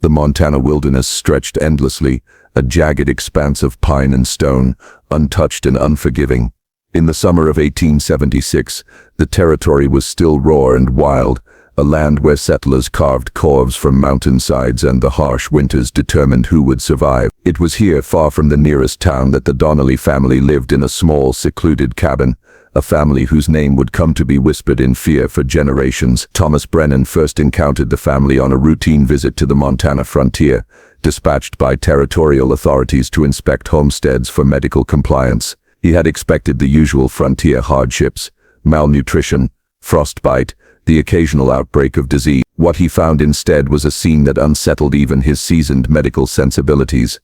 The Montana wilderness stretched endlessly, a jagged expanse of pine and stone, untouched and unforgiving. In the summer of 1876, the territory was still raw and wild, a land where settlers carved corves from mountainsides and the harsh winters determined who would survive. It was here, far from the nearest town, that the Donnelly family lived in a small, secluded cabin, a family whose name would come to be whispered in fear for generations. Thomas Brennan first encountered the family on a routine visit to the Montana frontier, dispatched by territorial authorities to inspect homesteads for medical compliance. He had expected the usual frontier hardships: malnutrition, frostbite, the occasional outbreak of disease. What he found instead was a scene that unsettled even his seasoned medical sensibilities.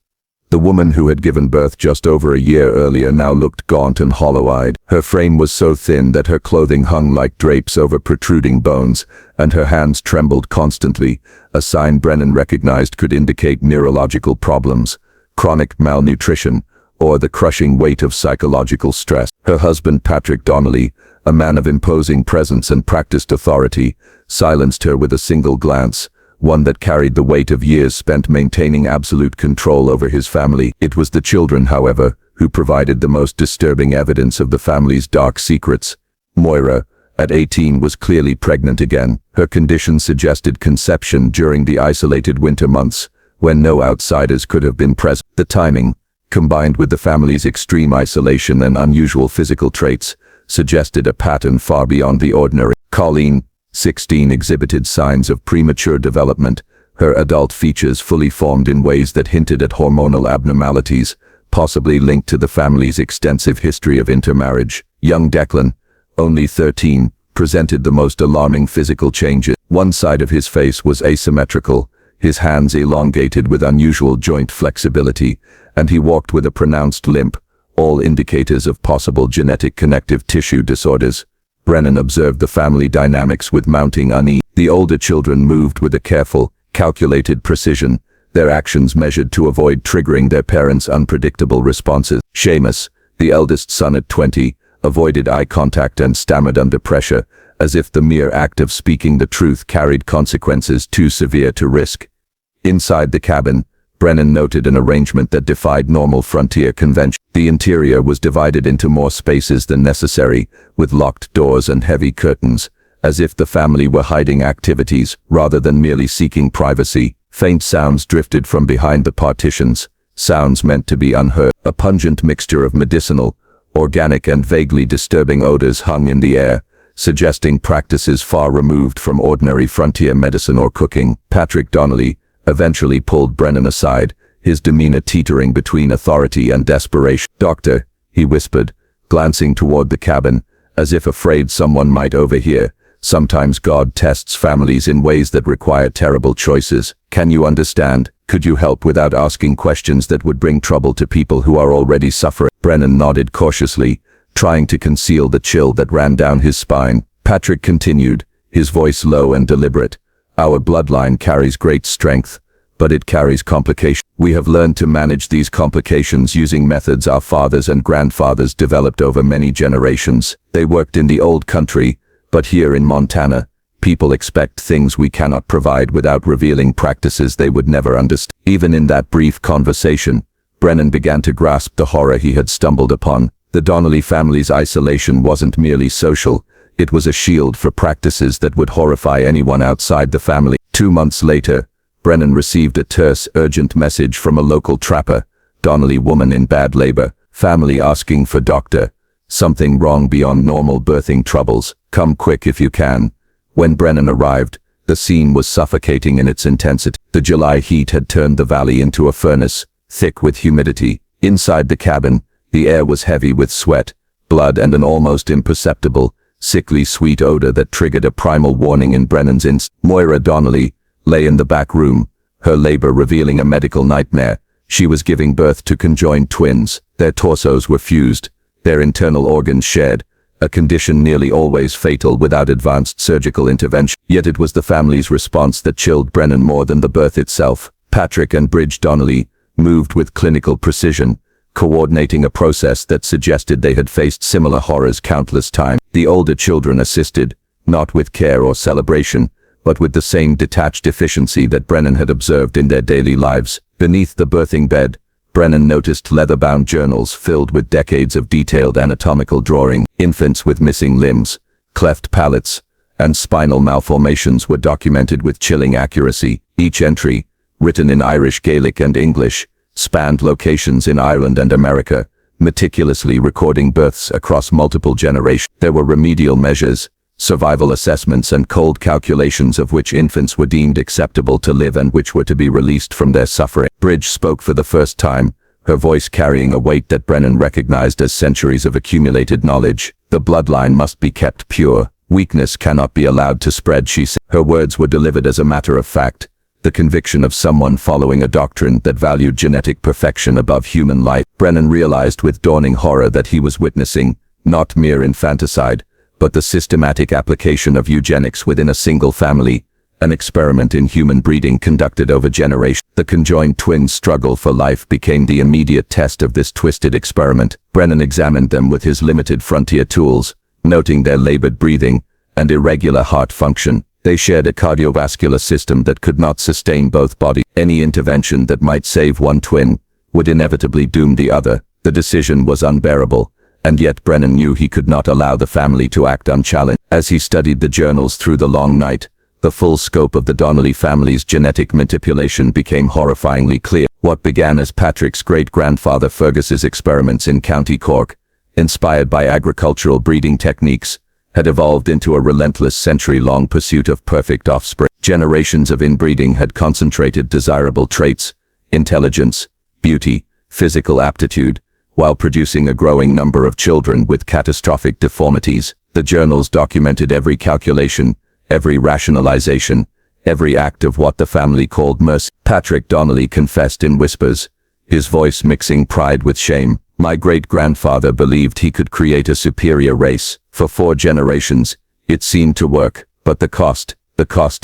The woman who had given birth just over a year earlier now looked gaunt and hollow-eyed. Her frame was so thin that her clothing hung like drapes over protruding bones, and her hands trembled constantly, a sign Brennan recognized could indicate neurological problems, chronic malnutrition, or the crushing weight of psychological stress. Her husband, Patrick Donnelly, a man of imposing presence and practiced authority, silenced her with a single glance, one that carried the weight of years spent maintaining absolute control over his family. It was the children, however, who provided the most disturbing evidence of the family's dark secrets. Moira, at 18, was clearly pregnant again. Her condition suggested conception during the isolated winter months, when no outsiders could have been present. The timing, combined with the family's extreme isolation and unusual physical traits, suggested a pattern far beyond the ordinary. Colleen, 16, exhibited signs of premature development, her adult features fully formed in ways that hinted at hormonal abnormalities, possibly linked to the family's extensive history of intermarriage. Young Declan, only 13, presented the most alarming physical changes. One side of his face was asymmetrical, his hands elongated with unusual joint flexibility, and he walked with a pronounced limp, all indicators of possible genetic connective tissue disorders. Brennan observed the family dynamics with mounting unease. The older children moved with a careful, calculated precision, their actions measured to avoid triggering their parents' unpredictable responses. Seamus, the eldest son at 20, avoided eye contact and stammered under pressure, as if the mere act of speaking the truth carried consequences too severe to risk. Inside the cabin, Brennan noted an arrangement that defied normal frontier convention. The interior was divided into more spaces than necessary, with locked doors and heavy curtains, as if the family were hiding activities rather than merely seeking privacy. Faint sounds drifted from behind the partitions, sounds meant to be unheard. A pungent mixture of medicinal, organic and vaguely disturbing odors hung in the air, suggesting practices far removed from ordinary frontier medicine or cooking. Patrick Donnelly eventually pulled Brennan aside, his demeanor teetering between authority and desperation. "Doctor," he whispered, glancing toward the cabin, as if afraid someone might overhear, "sometimes God tests families in ways that require terrible choices. Can you understand? Could you help without asking questions that would bring trouble to people who are already suffering?" Brennan nodded cautiously, trying to conceal the chill that ran down his spine. Patrick continued, his voice low and deliberate. "Our bloodline carries great strength, but it carries complications. We have learned to manage these complications using methods our fathers and grandfathers developed over many generations. They worked in the old country, but here in Montana, people expect things we cannot provide without revealing practices they would never understand." Even in that brief conversation, Brennan began to grasp the horror he had stumbled upon. The Donnelly family's isolation wasn't merely social, it was a shield for practices that would horrify anyone outside the family. 2 months later, Brennan received a terse, urgent message from a local trapper, Donnelly woman in bad labor, family asking for doctor. Something wrong beyond normal birthing troubles. Come quick if you can. When Brennan arrived, the scene was suffocating in its intensity. The July heat had turned the valley into a furnace, thick with humidity. Inside the cabin, the air was heavy with sweat, blood and an almost imperceptible, sickly sweet odor that triggered a primal warning in Brennan's instinct. Moira Donnelly lay in the back room, her labor revealing a medical nightmare. She was giving birth to conjoined twins. Their torsos were fused, their internal organs shared, a condition nearly always fatal without advanced surgical intervention. Yet it was the family's response that chilled Brennan more than the birth itself. Patrick and Bridge Donnelly moved with clinical precision, coordinating a process that suggested they had faced similar horrors countless times. The older children assisted, not with care or celebration, but with the same detached efficiency that Brennan had observed in their daily lives. Beneath the birthing bed, Brennan noticed leather-bound journals filled with decades of detailed anatomical drawing. Infants with missing limbs, cleft palates, and spinal malformations were documented with chilling accuracy. Each entry, written in Irish, Gaelic, and English, spanned locations in Ireland and America, meticulously recording births across multiple generations. There were remedial measures, survival assessments, and cold calculations of which infants were deemed acceptable to live and which were to be released from their suffering. Bridge spoke for the first time, her voice carrying a weight that Brennan recognized as centuries of accumulated knowledge. The bloodline must be kept pure. Weakness cannot be allowed to spread, she said. Her words were delivered as a matter of fact, the conviction of someone following a doctrine that valued genetic perfection above human life. Brennan realized with dawning horror that he was witnessing, not mere infanticide, but the systematic application of eugenics within a single family, an experiment in human breeding conducted over generations. The conjoined twins' struggle for life became the immediate test of this twisted experiment. Brennan examined them with his limited frontier tools, noting their labored breathing and irregular heart function. They shared a cardiovascular system that could not sustain both bodies. Any intervention that might save one twin would inevitably doom the other. The decision was unbearable, and yet Brennan knew he could not allow the family to act unchallenged. As he studied the journals through the long night, the full scope of the Donnelly family's genetic manipulation became horrifyingly clear. What began as Patrick's great-grandfather Fergus's experiments in County Cork, inspired by agricultural breeding techniques, had evolved into a relentless century-long pursuit of perfect offspring. Generations of inbreeding had concentrated desirable traits, intelligence, beauty, physical aptitude, while producing a growing number of children with catastrophic deformities. The journals documented every calculation, every rationalization, every act of what the family called mercy. Patrick Donnelly confessed in whispers, his voice mixing pride with shame. My great-grandfather believed he could create a superior race. For 4 generations, it seemed to work, but the cost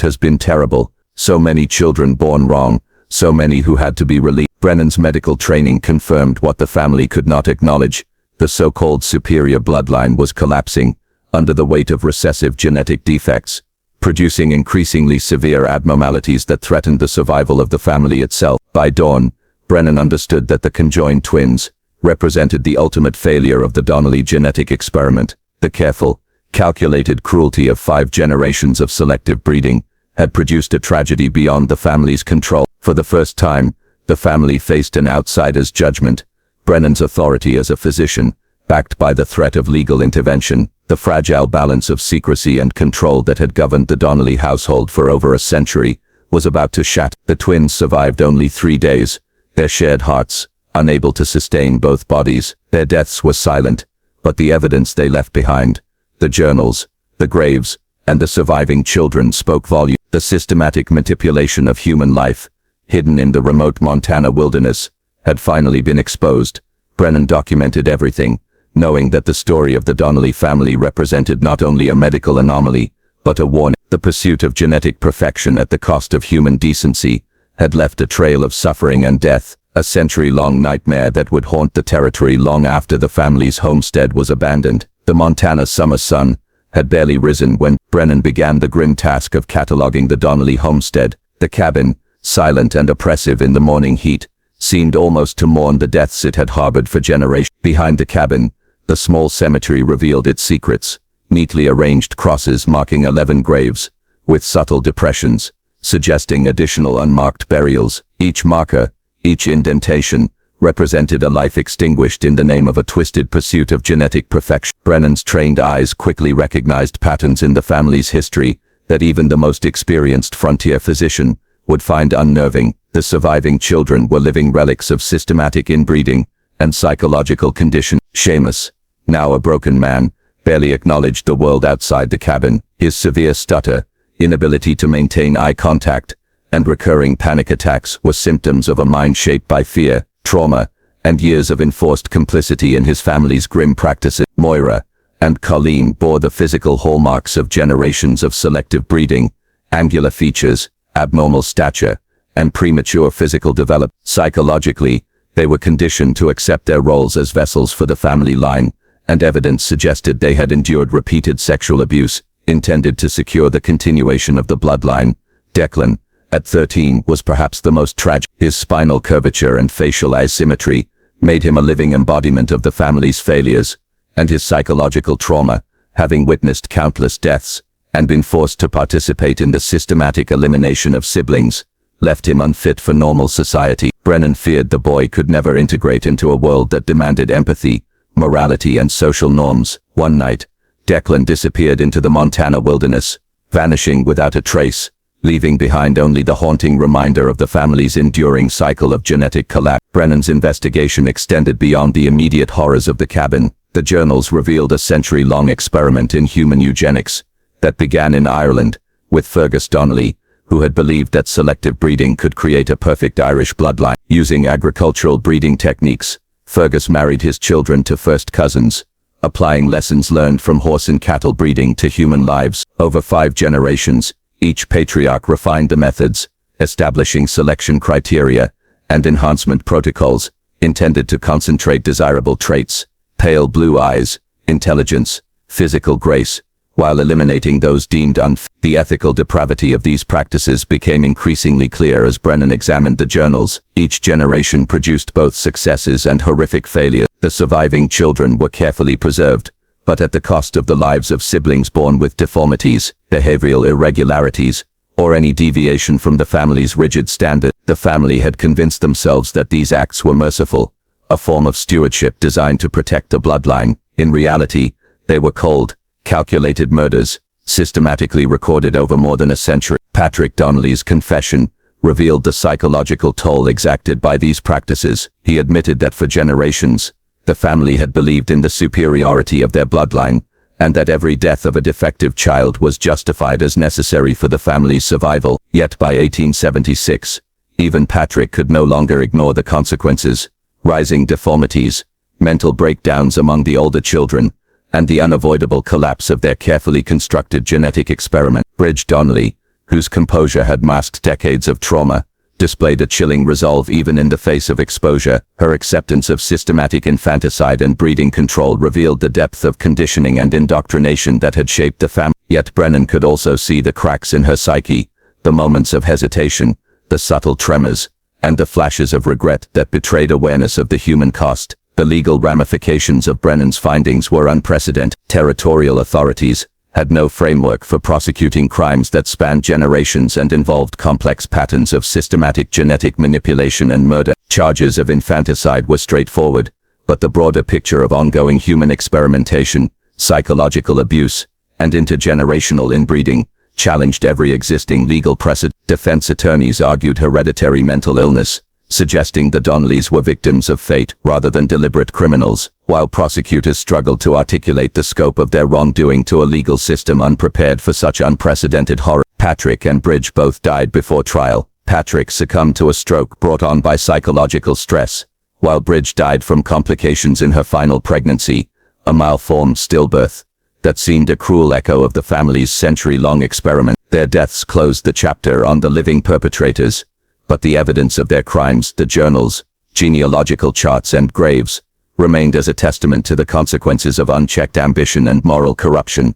has been terrible. So many children born wrong, so many who had to be released. Brennan's medical training confirmed what the family could not acknowledge. The so-called superior bloodline was collapsing under the weight of recessive genetic defects, producing increasingly severe abnormalities that threatened the survival of the family itself. By dawn, Brennan understood that the conjoined twins represented the ultimate failure of the Donnelly genetic experiment. The careful, calculated cruelty of 5 generations of selective breeding had produced a tragedy beyond the family's control. For the first time, the family faced an outsider's judgment. Brennan's authority as a physician, backed by the threat of legal intervention, the fragile balance of secrecy and control that had governed the Donnelly household for over a century, was about to shatter. The twins survived only 3 days, their shared hearts unable to sustain both bodies. Their deaths were silent, but the evidence they left behind, the journals, the graves, and the surviving children spoke volumes. The systematic manipulation of human life, hidden in the remote Montana wilderness, had finally been exposed. Brennan documented everything, knowing that the story of the Donnelly family represented not only a medical anomaly, but a warning. The pursuit of genetic perfection at the cost of human decency had left a trail of suffering and death, a century-long nightmare that would haunt the territory long after the family's homestead was abandoned. The Montana summer sun had barely risen when Brennan began the grim task of cataloging the Donnelly homestead. The cabin, silent and oppressive in the morning heat, seemed almost to mourn the deaths it had harbored for generations. Behind the cabin, the small cemetery revealed its secrets, neatly arranged crosses marking 11 graves, with subtle depressions, suggesting additional unmarked burials. Each marker, each indentation, represented a life extinguished in the name of a twisted pursuit of genetic perfection. Brennan's trained eyes quickly recognized patterns in the family's history that even the most experienced frontier physician would find unnerving. The surviving children were living relics of systematic inbreeding and psychological condition. Seamus, now a broken man, barely acknowledged the world outside the cabin. His severe stutter, inability to maintain eye contact, and recurring panic attacks were symptoms of a mind shaped by fear, trauma, and years of enforced complicity in his family's grim practices. Moira and Colleen bore the physical hallmarks of generations of selective breeding: angular features, abnormal stature, and premature physical development. Psychologically, they were conditioned to accept their roles as vessels for the family line, and evidence suggested they had endured repeated sexual abuse. intended to secure the continuation of the bloodline. Declan, at 13, was perhaps the most tragic. His spinal curvature and facial asymmetry made him a living embodiment of the family's failures, and his psychological trauma, having witnessed countless deaths and been forced to participate in the systematic elimination of siblings, left him unfit for normal society. Brennan feared the boy could never integrate into a world that demanded empathy, morality, and social norms. One night, Declan disappeared into the Montana wilderness, vanishing without a trace, leaving behind only the haunting reminder of the family's enduring cycle of genetic collapse. Brennan's investigation extended beyond the immediate horrors of the cabin. The journals revealed a century-long experiment in human eugenics that began in Ireland, with Fergus Donnelly, who had believed that selective breeding could create a perfect Irish bloodline. Using agricultural breeding techniques, Fergus married his children to first cousins, applying lessons learned from horse and cattle breeding to human lives. Over 5 generations, each patriarch refined the methods, establishing selection criteria and enhancement protocols intended to concentrate desirable traits, pale blue eyes, intelligence, physical grace, while eliminating those deemed unfit. The ethical depravity of these practices became increasingly clear as Brennan examined the journals. Each generation produced both successes and horrific failures. The surviving children were carefully preserved, but at the cost of the lives of siblings born with deformities, behavioral irregularities, or any deviation from the family's rigid standard. The family had convinced themselves that these acts were merciful, a form of stewardship designed to protect the bloodline. In reality, they were cold, calculated murders, systematically recorded over more than a century. Patrick Donnelly's confession revealed the psychological toll exacted by these practices. He admitted that for generations, the family had believed in the superiority of their bloodline, and that every death of a defective child was justified as necessary for the family's survival. Yet by 1876, even Patrick could no longer ignore the consequences: rising deformities, mental breakdowns among the older children, and the unavoidable collapse of their carefully constructed genetic experiment. Bridge Donnelly, whose composure had masked decades of trauma, displayed a chilling resolve even in the face of exposure. Her acceptance of systematic infanticide and breeding control revealed the depth of conditioning and indoctrination that had shaped the family. Yet Brennan could also see the cracks in her psyche, the moments of hesitation, the subtle tremors, and the flashes of regret that betrayed awareness of the human cost. The legal ramifications of Brennan's findings were unprecedented. Territorial authorities had no framework for prosecuting crimes that spanned generations and involved complex patterns of systematic genetic manipulation and murder. Charges of infanticide were straightforward, but the broader picture of ongoing human experimentation, psychological abuse, and intergenerational inbreeding challenged every existing legal precedent. Defense attorneys argued hereditary mental illness, suggesting the Donnellys were victims of fate rather than deliberate criminals, while prosecutors struggled to articulate the scope of their wrongdoing to a legal system unprepared for such unprecedented horror. Patrick and Bridge both died before trial. Patrick succumbed to a stroke brought on by psychological stress, while Bridge died from complications in her final pregnancy, a malformed stillbirth that seemed a cruel echo of the family's century-long experiment. Their deaths closed the chapter on the living perpetrators, but the evidence of their crimes, the journals, genealogical charts, and graves, remained as a testament to the consequences of unchecked ambition and moral corruption.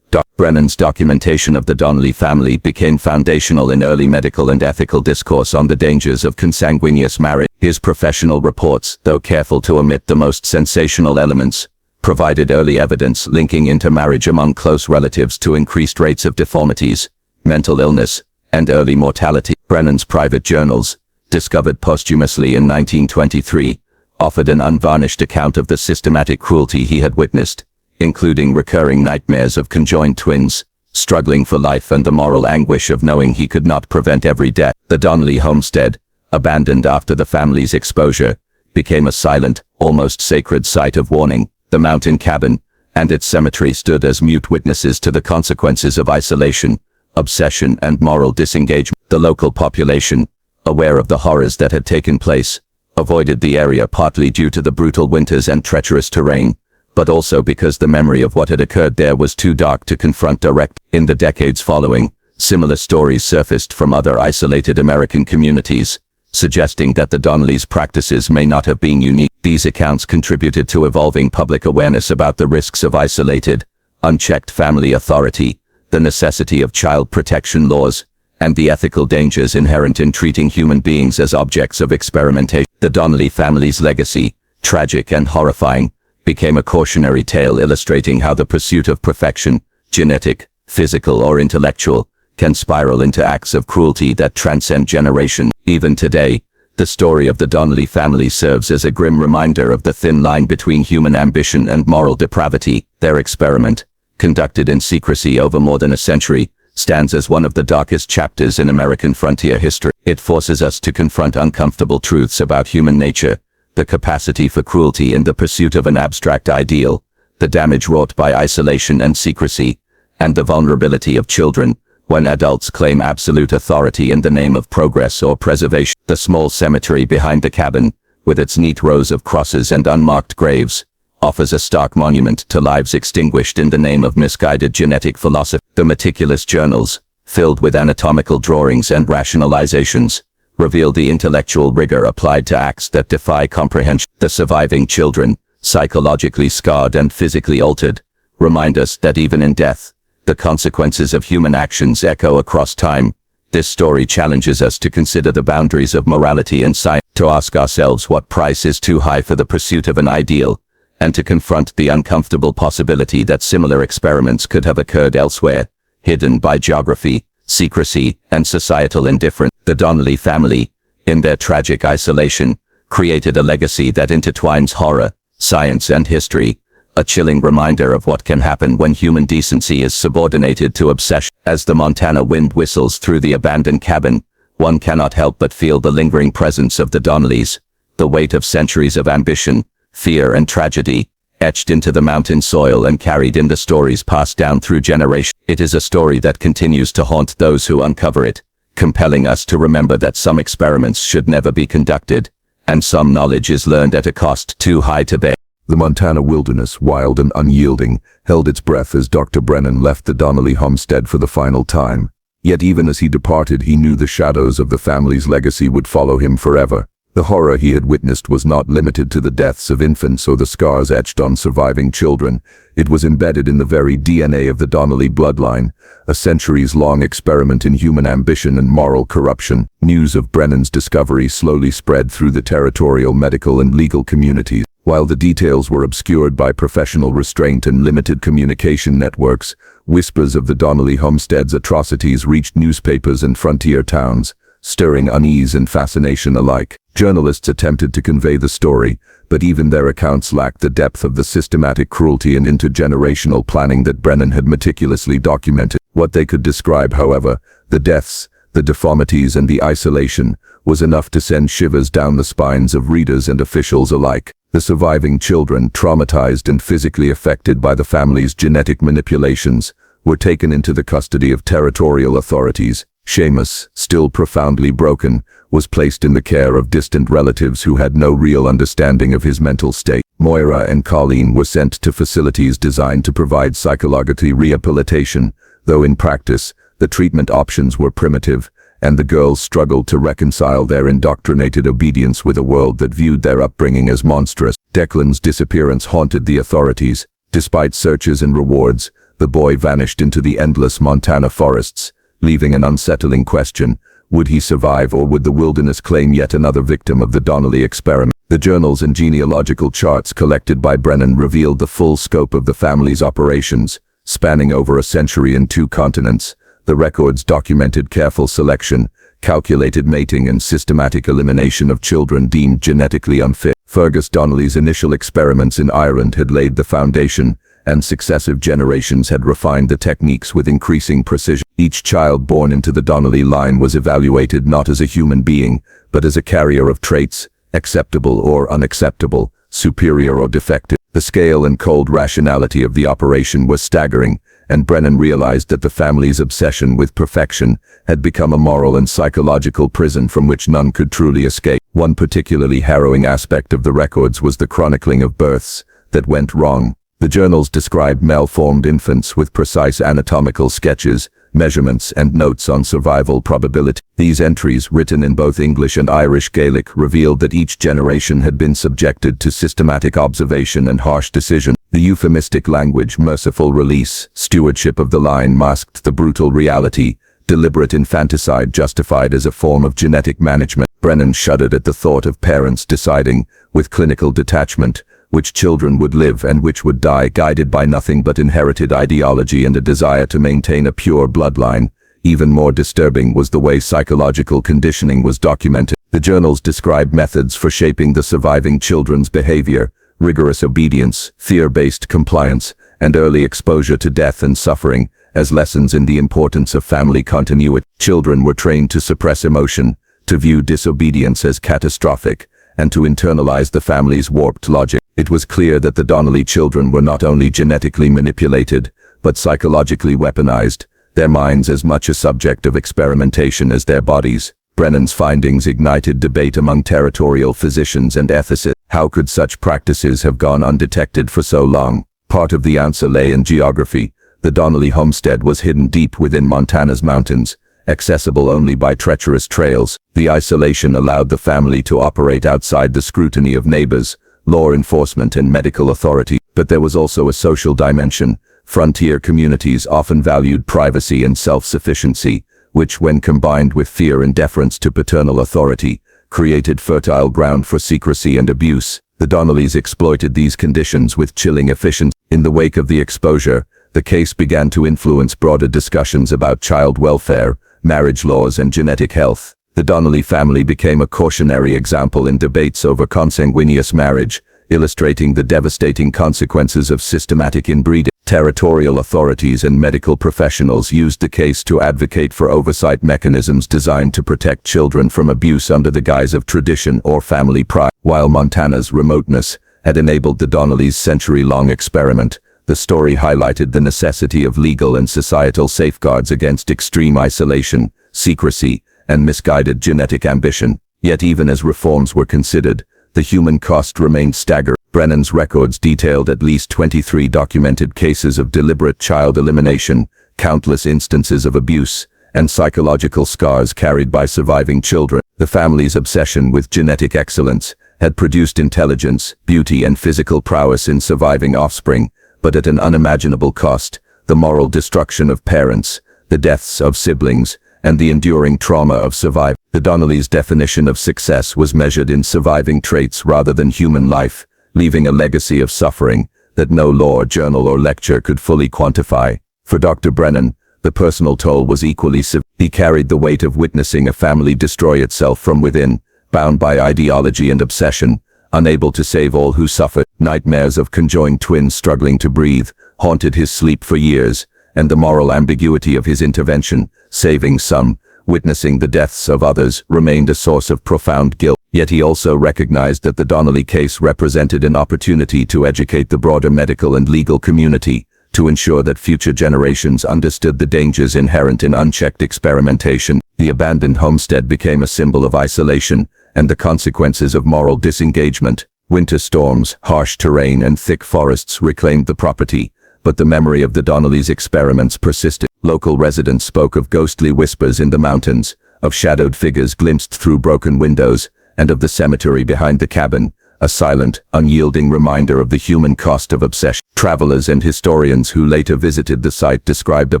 Brennan's documentation of the Donnelly family became foundational in early medical and ethical discourse on the dangers of consanguineous marriage. His professional reports, though careful to omit the most sensational elements, provided early evidence linking intermarriage among close relatives to increased rates of deformities, mental illness, and early mortality. Brennan's private journals, discovered posthumously in 1923, offered an unvarnished account of the systematic cruelty he had witnessed, including recurring nightmares of conjoined twins, struggling for life, and the moral anguish of knowing he could not prevent every death. The Donnelly homestead, abandoned after the family's exposure, became a silent, almost sacred site of warning. The mountain cabin and its cemetery stood as mute witnesses to the consequences of isolation, obsession, and moral disengagement. The local population, aware of the horrors that had taken place, avoided the area partly due to the brutal winters and treacherous terrain, but also because the memory of what had occurred there was too dark to confront directly. In the decades following, similar stories surfaced from other isolated American communities, suggesting that the Donnellys' practices may not have been unique. These accounts contributed to evolving public awareness about the risks of isolated, unchecked family authority the necessity of child protection laws, and the ethical dangers inherent in treating human beings as objects of experimentation. The Donnelly family's legacy, tragic and horrifying, became a cautionary tale illustrating how the pursuit of perfection, genetic, physical or intellectual, can spiral into acts of cruelty that transcend generation. Even today, the story of the Donnelly family serves as a grim reminder of the thin line between human ambition and moral depravity. Their experiment, conducted in secrecy over more than a century, stands as one of the darkest chapters in American frontier history. It forces us to confront uncomfortable truths about human nature, the capacity for cruelty in the pursuit of an abstract ideal, the damage wrought by isolation and secrecy, and the vulnerability of children when adults claim absolute authority in the name of progress or preservation. The small cemetery behind the cabin, with its neat rows of crosses and unmarked graves, offers a stark monument to lives extinguished in the name of misguided genetic philosophy. The meticulous journals, filled with anatomical drawings and rationalizations, reveal the intellectual rigor applied to acts that defy comprehension. The surviving children, psychologically scarred and physically altered, remind us that even in death, the consequences of human actions echo across time. This story challenges us to consider the boundaries of morality and science, to ask ourselves what price is too high for the pursuit of an ideal, and to confront the uncomfortable possibility that similar experiments could have occurred elsewhere, hidden by geography, secrecy, and societal indifference. The Donnelly family, in their tragic isolation, created a legacy that intertwines horror, science, and history, a chilling reminder of what can happen when human decency is subordinated to obsession. As the Montana wind whistles through the abandoned cabin, one cannot help but feel the lingering presence of the Donnellys, the weight of centuries of ambition, fear, and tragedy, etched into the mountain soil and carried in the stories passed down through generations. It is a story that continues to haunt those who uncover it, compelling us to remember that some experiments should never be conducted, and some knowledge is learned at a cost too high to bear. The Montana wilderness, wild and unyielding, held its breath as Dr. Brennan left the Donnelly homestead for the final time. Yet even as he departed, he knew the shadows of the family's legacy would follow him forever. The horror he had witnessed was not limited to the deaths of infants or the scars etched on surviving children. It was embedded in the very DNA of the Donnelly bloodline, a centuries-long experiment in human ambition and moral corruption. News of Brennan's discovery slowly spread through the territorial medical and legal communities. While the details were obscured by professional restraint and limited communication networks, whispers of the Donnelly homestead's atrocities reached newspapers and frontier towns, stirring unease and fascination alike. Journalists attempted to convey the story, but even their accounts lacked the depth of the systematic cruelty and intergenerational planning that Brennan had meticulously documented. What they could describe, however, the deaths, the deformities, and the isolation, was enough to send shivers down the spines of readers and officials alike. The surviving children, traumatized and physically affected by the family's genetic manipulations, were taken into the custody of territorial authorities. Seamus, still profoundly broken, was placed in the care of distant relatives who had no real understanding of his mental state. Moira and Colleen were sent to facilities designed to provide psychological rehabilitation, though in practice, the treatment options were primitive, and the girls struggled to reconcile their indoctrinated obedience with a world that viewed their upbringing as monstrous. Declan's disappearance haunted the authorities. Despite searches and rewards, the boy vanished into the endless Montana forests, leaving an unsettling question: would he survive, or would the wilderness claim yet another victim of the Donnelly experiment? The journals and genealogical charts collected by Brennan revealed the full scope of the family's operations, spanning over a century and 2 continents. The records documented careful selection, calculated mating, and systematic elimination of children deemed genetically unfit. Fergus Donnelly's initial experiments in Ireland had laid the foundation, and successive generations had refined the techniques with increasing precision. Each child born into the Donnelly line was evaluated not as a human being, but as a carrier of traits, acceptable or unacceptable, superior or defective. The scale and cold rationality of the operation was staggering, and Brennan realized that the family's obsession with perfection had become a moral and psychological prison from which none could truly escape. One particularly harrowing aspect of the records was the chronicling of births that went wrong. The journals described malformed infants with precise anatomical sketches, measurements, and notes on survival probability. These entries, written in both English and Irish Gaelic, revealed that each generation had been subjected to systematic observation and harsh decision. The euphemistic language, merciful release, stewardship of the line masked the brutal reality, deliberate infanticide justified as a form of genetic management. Brennan shuddered at the thought of parents deciding, with clinical detachment, which children would live and which would die, guided by nothing but inherited ideology and a desire to maintain a pure bloodline. Even more disturbing was the way psychological conditioning was documented. The journals described methods for shaping the surviving children's behavior: rigorous obedience, fear-based compliance, and early exposure to death and suffering as lessons in the importance of family continuity. Children were trained to suppress emotion, to view disobedience as catastrophic, and to internalize the family's warped logic. It was clear that the Donnelly children were not only genetically manipulated, but psychologically weaponized, their minds as much a subject of experimentation as their bodies. Brennan's findings ignited debate among territorial physicians and ethicists. How could such practices have gone undetected for so long? Part of the answer lay in geography. The Donnelly homestead was hidden deep within Montana's mountains, accessible only by treacherous trails. The isolation allowed the family to operate outside the scrutiny of neighbors, law enforcement, and medical authority. But there was also a social dimension. Frontier communities often valued privacy and self-sufficiency, which, when combined with fear and deference to paternal authority, created fertile ground for secrecy and abuse. The Donnellys exploited these conditions with chilling efficiency. In the wake of the exposure, the case began to influence broader discussions about child welfare, marriage laws, and genetic health. The Donnelly family became a cautionary example in debates over consanguineous marriage, illustrating the devastating consequences of systematic inbreeding. Territorial authorities and medical professionals used the case to advocate for oversight mechanisms designed to protect children from abuse under the guise of tradition or family pride. While Montana's remoteness had enabled the Donnellys' century-long experiment, the story highlighted the necessity of legal and societal safeguards against extreme isolation, secrecy, and misguided genetic ambition. Yet even as reforms were considered, the human cost remained staggering. Brennan's records detailed at least 23 documented cases of deliberate child elimination, countless instances of abuse, and psychological scars carried by surviving children. The family's obsession with genetic excellence had produced intelligence, beauty, and physical prowess in surviving offspring, but at an unimaginable cost: the moral destruction of parents, the deaths of siblings, and the enduring trauma of survival. The Donnellys' definition of success was measured in surviving traits rather than human life, leaving a legacy of suffering that no law, journal, or lecture could fully quantify. For Dr. Brennan, the personal toll was equally severe. He carried the weight of witnessing a family destroy itself from within, bound by ideology and obsession, unable to save all who suffered. Nightmares of conjoined twins struggling to breathe haunted his sleep for years, and the moral ambiguity of his intervention, saving some, witnessing the deaths of others, remained a source of profound guilt. Yet he also recognized that the Donnelly case represented an opportunity to educate the broader medical and legal community, to ensure that future generations understood the dangers inherent in unchecked experimentation. The abandoned homestead became a symbol of isolation and the consequences of moral disengagement. Winter storms, harsh terrain, and thick forests reclaimed the property, but the memory of the Donnellys' experiments persisted. Local residents spoke of ghostly whispers in the mountains, of shadowed figures glimpsed through broken windows, and of the cemetery behind the cabin, a silent, unyielding reminder of the human cost of obsession. Travelers and historians who later visited the site described a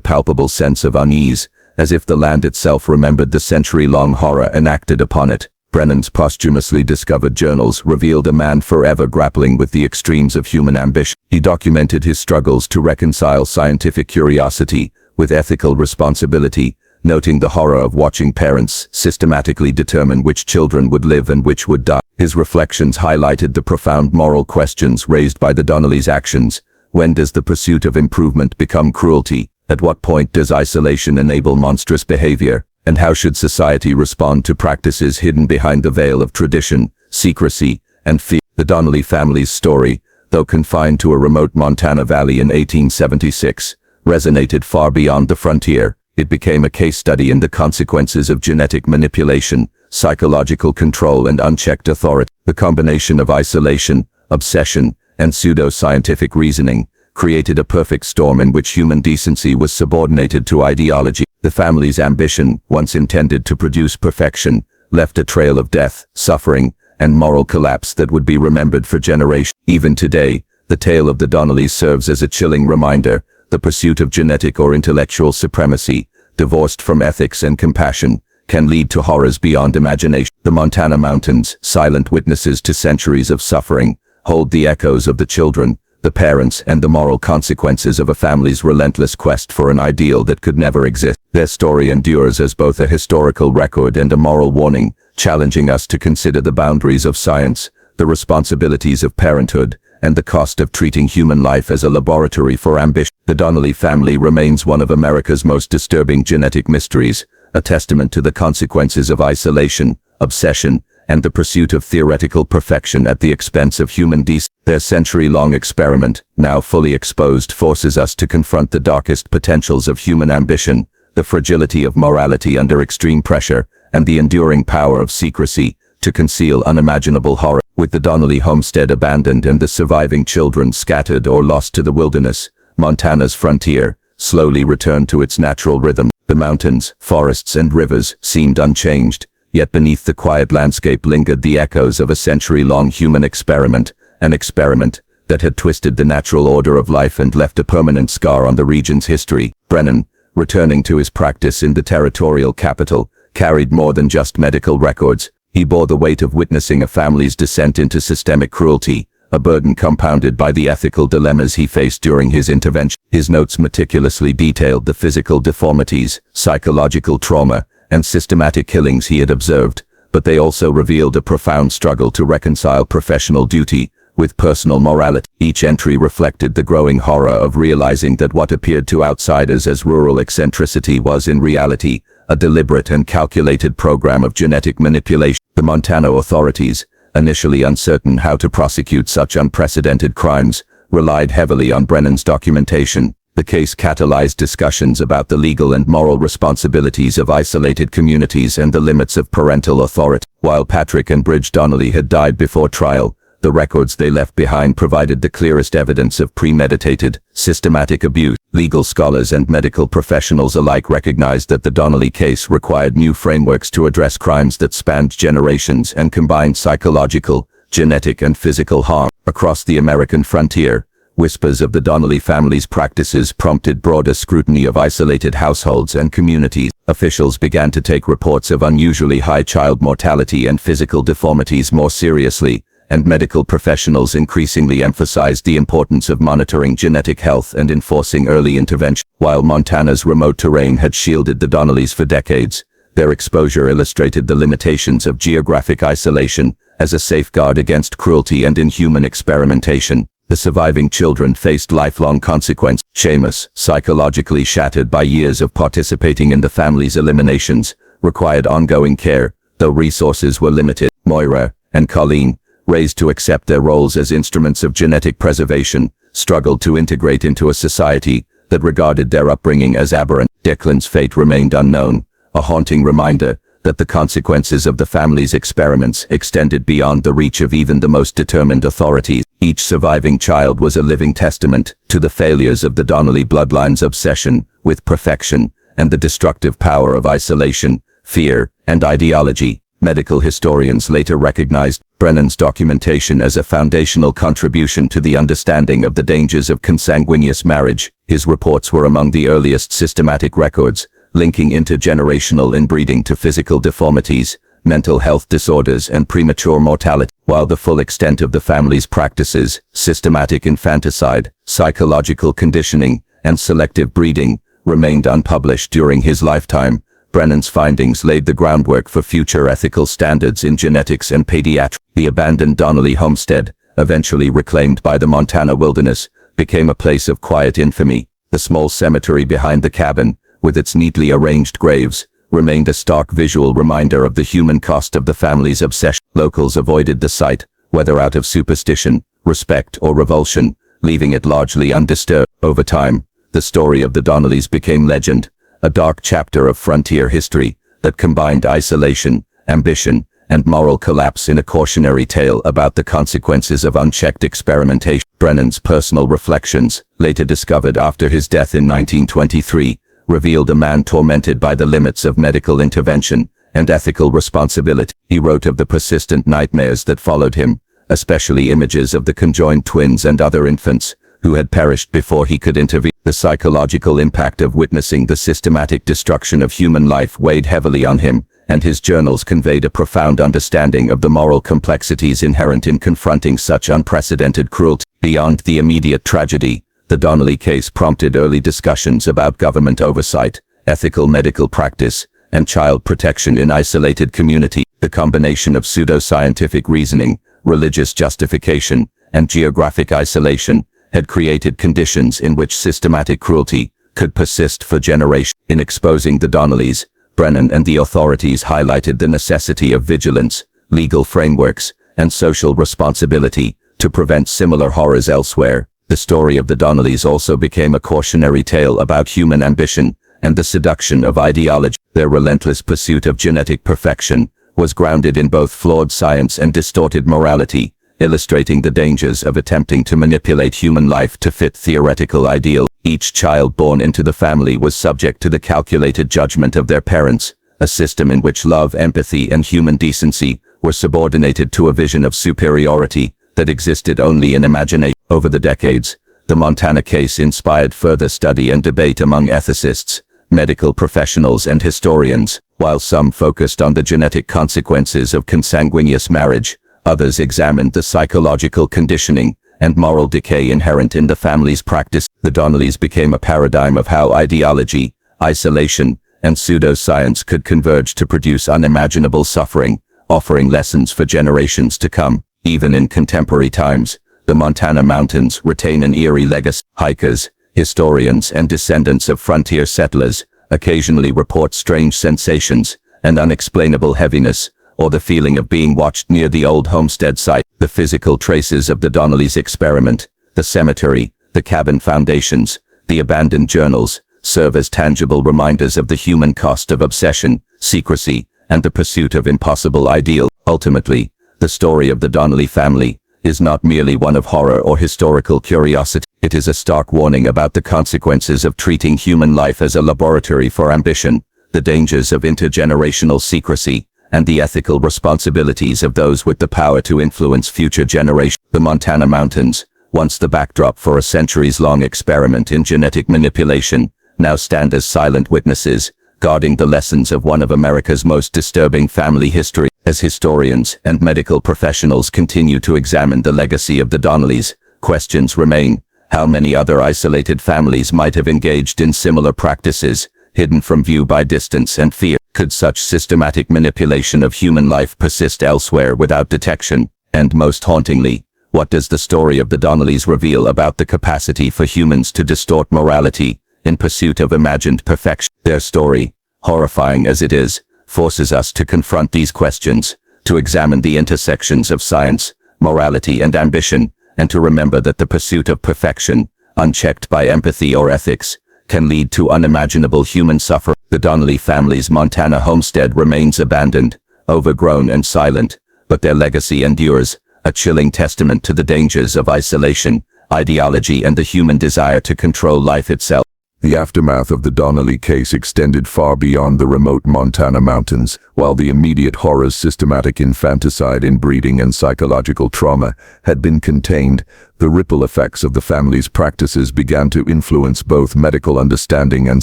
palpable sense of unease, as if the land itself remembered the century-long horror enacted upon it. Brennan's posthumously discovered journals revealed a man forever grappling with the extremes of human ambition. He documented his struggles to reconcile scientific curiosity with ethical responsibility, noting the horror of watching parents systematically determine which children would live and which would die. His reflections highlighted the profound moral questions raised by the Donnellys' actions. When does the pursuit of improvement become cruelty? At what point does isolation enable monstrous behavior? And how should society respond to practices hidden behind the veil of tradition, secrecy, and fear? The Donnelly family's story, though confined to a remote Montana valley in 1876, resonated far beyond the frontier. It became a case study in the consequences of genetic manipulation, psychological control, and unchecked authority. The combination of isolation, obsession, and pseudo-scientific reasoning created a perfect storm in which human decency was subordinated to ideology. The family's ambition, once intended to produce perfection, left a trail of death, suffering, and moral collapse that would be remembered for generations. Even today, the tale of the Donnellys serves as a chilling reminder. The pursuit of genetic or intellectual supremacy, divorced from ethics and compassion, can lead to horrors beyond imagination. The Montana mountains, silent witnesses to centuries of suffering, hold the echoes of the children, the parents, and the moral consequences of a family's relentless quest for an ideal that could never exist. Their story endures as both a historical record and a moral warning, challenging us to consider the boundaries of science, the responsibilities of parenthood, and the cost of treating human life as a laboratory for ambition. The Donnelly family remains one of America's most disturbing genetic mysteries, a testament to the consequences of isolation, obsession, and the pursuit of theoretical perfection at the expense of human decency. Their century-long experiment, now fully exposed, forces us to confront the darkest potentials of human ambition, the fragility of morality under extreme pressure, and the enduring power of secrecy to conceal unimaginable horror. With the Donnelly homestead abandoned and the surviving children scattered or lost to the wilderness, Montana's frontier slowly returned to its natural rhythm. The mountains, forests, and rivers seemed unchanged, yet beneath the quiet landscape lingered the echoes of a century-long human experiment, an experiment that had twisted the natural order of life and left a permanent scar on the region's history. Brennan, returning to his practice in the territorial capital, carried more than just medical records. He bore the weight of witnessing a family's descent into systemic cruelty, a burden compounded by the ethical dilemmas he faced during his intervention. His notes meticulously detailed the physical deformities, psychological trauma, and systematic killings he had observed, but they also revealed a profound struggle to reconcile professional duty with personal morality. Each entry reflected the growing horror of realizing that what appeared to outsiders as rural eccentricity was in reality a deliberate and calculated program of genetic manipulation. The Montana authorities, initially uncertain how to prosecute such unprecedented crimes, relied heavily on Brennan's documentation. The case catalyzed discussions about the legal and moral responsibilities of isolated communities and the limits of parental authority. While Patrick and Bridge Donnelly had died before trial, the records they left behind provided the clearest evidence of premeditated, systematic abuse. Legal scholars and medical professionals alike recognized that the Donnelly case required new frameworks to address crimes that spanned generations and combined psychological, genetic, and physical harm. Across the American frontier, whispers of the Donnelly family's practices prompted broader scrutiny of isolated households and communities. Officials began to take reports of unusually high child mortality and physical deformities more seriously, and medical professionals increasingly emphasized the importance of monitoring genetic health and enforcing early intervention. While Montana's remote terrain had shielded the Donnellys for decades, their exposure illustrated the limitations of geographic isolation as a safeguard against cruelty and inhuman experimentation. The surviving children faced lifelong consequences. Seamus, psychologically shattered by years of participating in the family's eliminations, required ongoing care, though resources were limited. Moira and Colleen, raised to accept their roles as instruments of genetic preservation, struggled to integrate into a society that regarded their upbringing as aberrant. Declan's fate remained unknown, a haunting reminder that the consequences of the family's experiments extended beyond the reach of even the most determined authorities. Each surviving child was a living testament to the failures of the Donnelly bloodline's obsession with perfection and the destructive power of isolation, fear, and ideology. Medical historians later recognized Brennan's documentation as a foundational contribution to the understanding of the dangers of consanguineous marriage. His reports were among the earliest systematic records, linking intergenerational inbreeding to physical deformities, mental health disorders, and premature mortality. While the full extent of the family's practices, systematic infanticide, psychological conditioning, and selective breeding, remained unpublished during his lifetime, Brennan's findings laid the groundwork for future ethical standards in genetics and pediatrics. The abandoned Donnelly homestead, eventually reclaimed by the Montana wilderness, became a place of quiet infamy. The small cemetery behind the cabin, with its neatly arranged graves, remained a stark visual reminder of the human cost of the family's obsession. Locals avoided the site, whether out of superstition, respect, or revulsion, leaving it largely undisturbed. Over time, the story of the Donnellys became legend, a dark chapter of frontier history that combined isolation, ambition, and moral collapse in a cautionary tale about the consequences of unchecked experimentation. Brennan's personal reflections, later discovered after his death in 1923, revealed a man tormented by the limits of medical intervention and ethical responsibility. He wrote of the persistent nightmares that followed him, especially images of the conjoined twins and other infants who had perished before he could intervene. The psychological impact of witnessing the systematic destruction of human life weighed heavily on him, and his journals conveyed a profound understanding of the moral complexities inherent in confronting such unprecedented cruelty. Beyond the immediate tragedy, the Donnelly case prompted early discussions about government oversight, ethical medical practice, and child protection in isolated communities. The combination of pseudo-scientific reasoning, religious justification, and geographic isolation had created conditions in which systematic cruelty could persist for generations. In exposing the Donnellys, Brennan and the authorities highlighted the necessity of vigilance, legal frameworks, and social responsibility to prevent similar horrors elsewhere. The story of the Donnellys also became a cautionary tale about human ambition and the seduction of ideology. Their relentless pursuit of genetic perfection was grounded in both flawed science and distorted morality, illustrating the dangers of attempting to manipulate human life to fit theoretical ideals. Each child born into the family was subject to the calculated judgment of their parents, a system in which love, empathy, and human decency were subordinated to a vision of superiority that existed only in imagination. Over the decades, the Montana case inspired further study and debate among ethicists, medical professionals, and historians. While some focused on the genetic consequences of consanguineous marriage, others examined the psychological conditioning and moral decay inherent in the family's practice. The Donnellys became a paradigm of how ideology, isolation, and pseudoscience could converge to produce unimaginable suffering, offering lessons for generations to come. Even in contemporary times, the Montana mountains retain an eerie legacy. Hikers, historians, and descendants of frontier settlers occasionally report strange sensations, an unexplainable heaviness, or the feeling of being watched near the old homestead site. The physical traces of the Donnellys' experiment, the cemetery, the cabin foundations, the abandoned journals, serve as tangible reminders of the human cost of obsession, secrecy, and the pursuit of impossible ideals. Ultimately, the story of the Donnelly family is not merely one of horror or historical curiosity. It is a stark warning about the consequences of treating human life as a laboratory for ambition, the dangers of intergenerational secrecy, and the ethical responsibilities of those with the power to influence future generations. The Montana mountains, once the backdrop for a centuries-long experiment in genetic manipulation, now stand as silent witnesses, guarding the lessons of one of America's most disturbing family history. As historians and medical professionals continue to examine the legacy of the Donnellys, questions remain. How many other isolated families might have engaged in similar practices, hidden from view by distance and fear? Could such systematic manipulation of human life persist elsewhere without detection? And most hauntingly, what does the story of the Donnellys reveal about the capacity for humans to distort morality in pursuit of imagined perfection? Their story, horrifying as it is, forces us to confront these questions, to examine the intersections of science, morality, and ambition, and to remember that the pursuit of perfection, unchecked by empathy or ethics, can lead to unimaginable human suffering. The Donnelly family's Montana homestead remains abandoned, overgrown, and silent, but their legacy endures, a chilling testament to the dangers of isolation, ideology, and the human desire to control life itself. The aftermath of the Donnelly case extended far beyond the remote Montana mountains. While the immediate horrors, systematic infanticide, inbreeding, and psychological trauma had been contained, the ripple effects of the family's practices began to influence both medical understanding and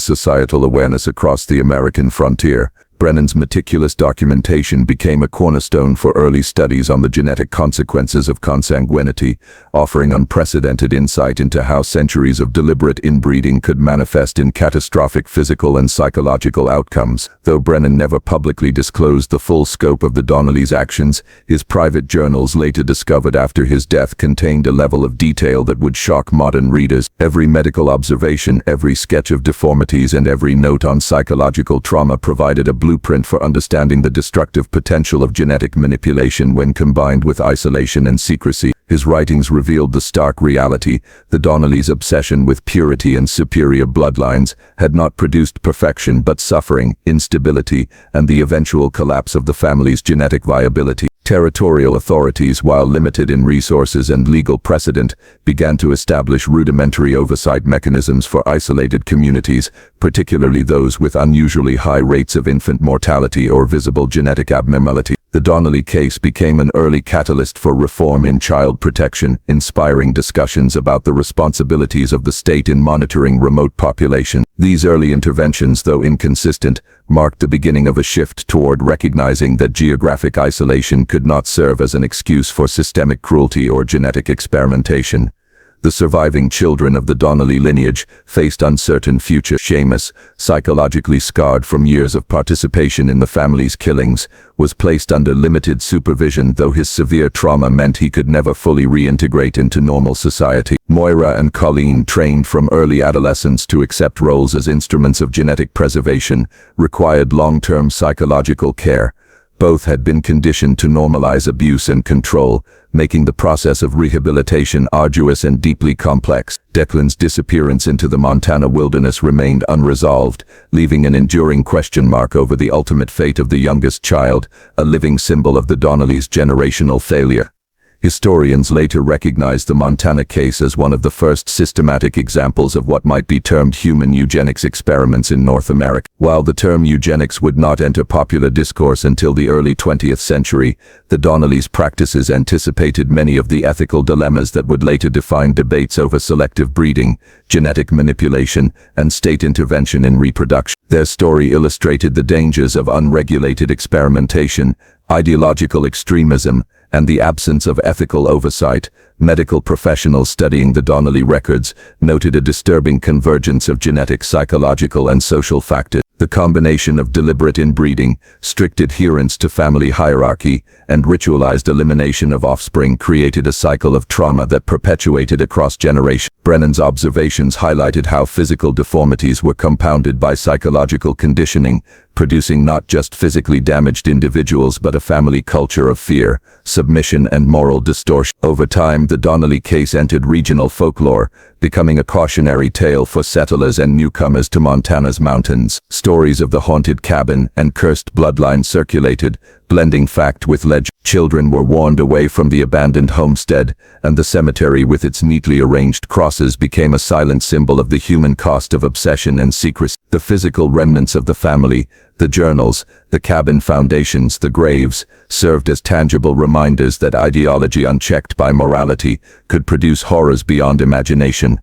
societal awareness across the American frontier. Brennan's meticulous documentation became a cornerstone for early studies on the genetic consequences of consanguinity, offering unprecedented insight into how centuries of deliberate inbreeding could manifest in catastrophic physical and psychological outcomes. Though Brennan never publicly disclosed the full scope of the Donnellys' actions, his private journals later discovered after his death contained a level of detail that would shock modern readers. Every medical observation, every sketch of deformities, and every note on psychological trauma provided a blueprint for understanding the destructive potential of genetic manipulation when combined with isolation and secrecy. His writings revealed the stark reality: the Donnellys' obsession with purity and superior bloodlines had not produced perfection but suffering, instability, and the eventual collapse of the family's genetic viability. Territorial authorities, while limited in resources and legal precedent, began to establish rudimentary oversight mechanisms for isolated communities, particularly those with unusually high rates of infant mortality or visible genetic abnormality. The Donnelly case became an early catalyst for reform in child protection, inspiring discussions about the responsibilities of the state in monitoring remote populations. These early interventions, though inconsistent, marked the beginning of a shift toward recognizing that geographic isolation could not serve as an excuse for systemic cruelty or genetic experimentation. The surviving children of the Donnelly lineage faced uncertain future. Seamus, psychologically scarred from years of participation in the family's killings, was placed under limited supervision, though his severe trauma meant he could never fully reintegrate into normal society. Moira and Colleen, trained from early adolescence to accept roles as instruments of genetic preservation, required long-term psychological care. Both had been conditioned to normalize abuse and control, making the process of rehabilitation arduous and deeply complex. Declan's disappearance into the Montana wilderness remained unresolved, leaving an enduring question mark over the ultimate fate of the youngest child, a living symbol of the Donnellys' generational failure. Historians later recognized the Montana case as one of the first systematic examples of what might be termed human eugenics experiments in North America. While the term eugenics would not enter popular discourse until the early 20th century, the Donnellys' practices anticipated many of the ethical dilemmas that would later define debates over selective breeding, genetic manipulation, and state intervention in reproduction. Their story illustrated the dangers of unregulated experimentation, ideological extremism, and the absence of ethical oversight. Medical professionals studying the Donnelly records noted a disturbing convergence of genetic, psychological, and social factors. The combination of deliberate inbreeding, strict adherence to family hierarchy, and ritualized elimination of offspring created a cycle of trauma that perpetuated across generations. Brennan's observations highlighted how physical deformities were compounded by psychological conditioning, producing not just physically damaged individuals but a family culture of fear, submission, and moral distortion. Over time, the Donnelly case entered regional folklore, becoming a cautionary tale for settlers and newcomers to Montana's mountains. Stories of the haunted cabin and cursed bloodline circulated, blending fact with legend. Children were warned away from the abandoned homestead, and the cemetery with its neatly arranged crosses became a silent symbol of the human cost of obsession and secrecy. The physical remnants of the family, the journals, the cabin foundations, the graves, served as tangible reminders that ideology unchecked by morality could produce horrors beyond imagination.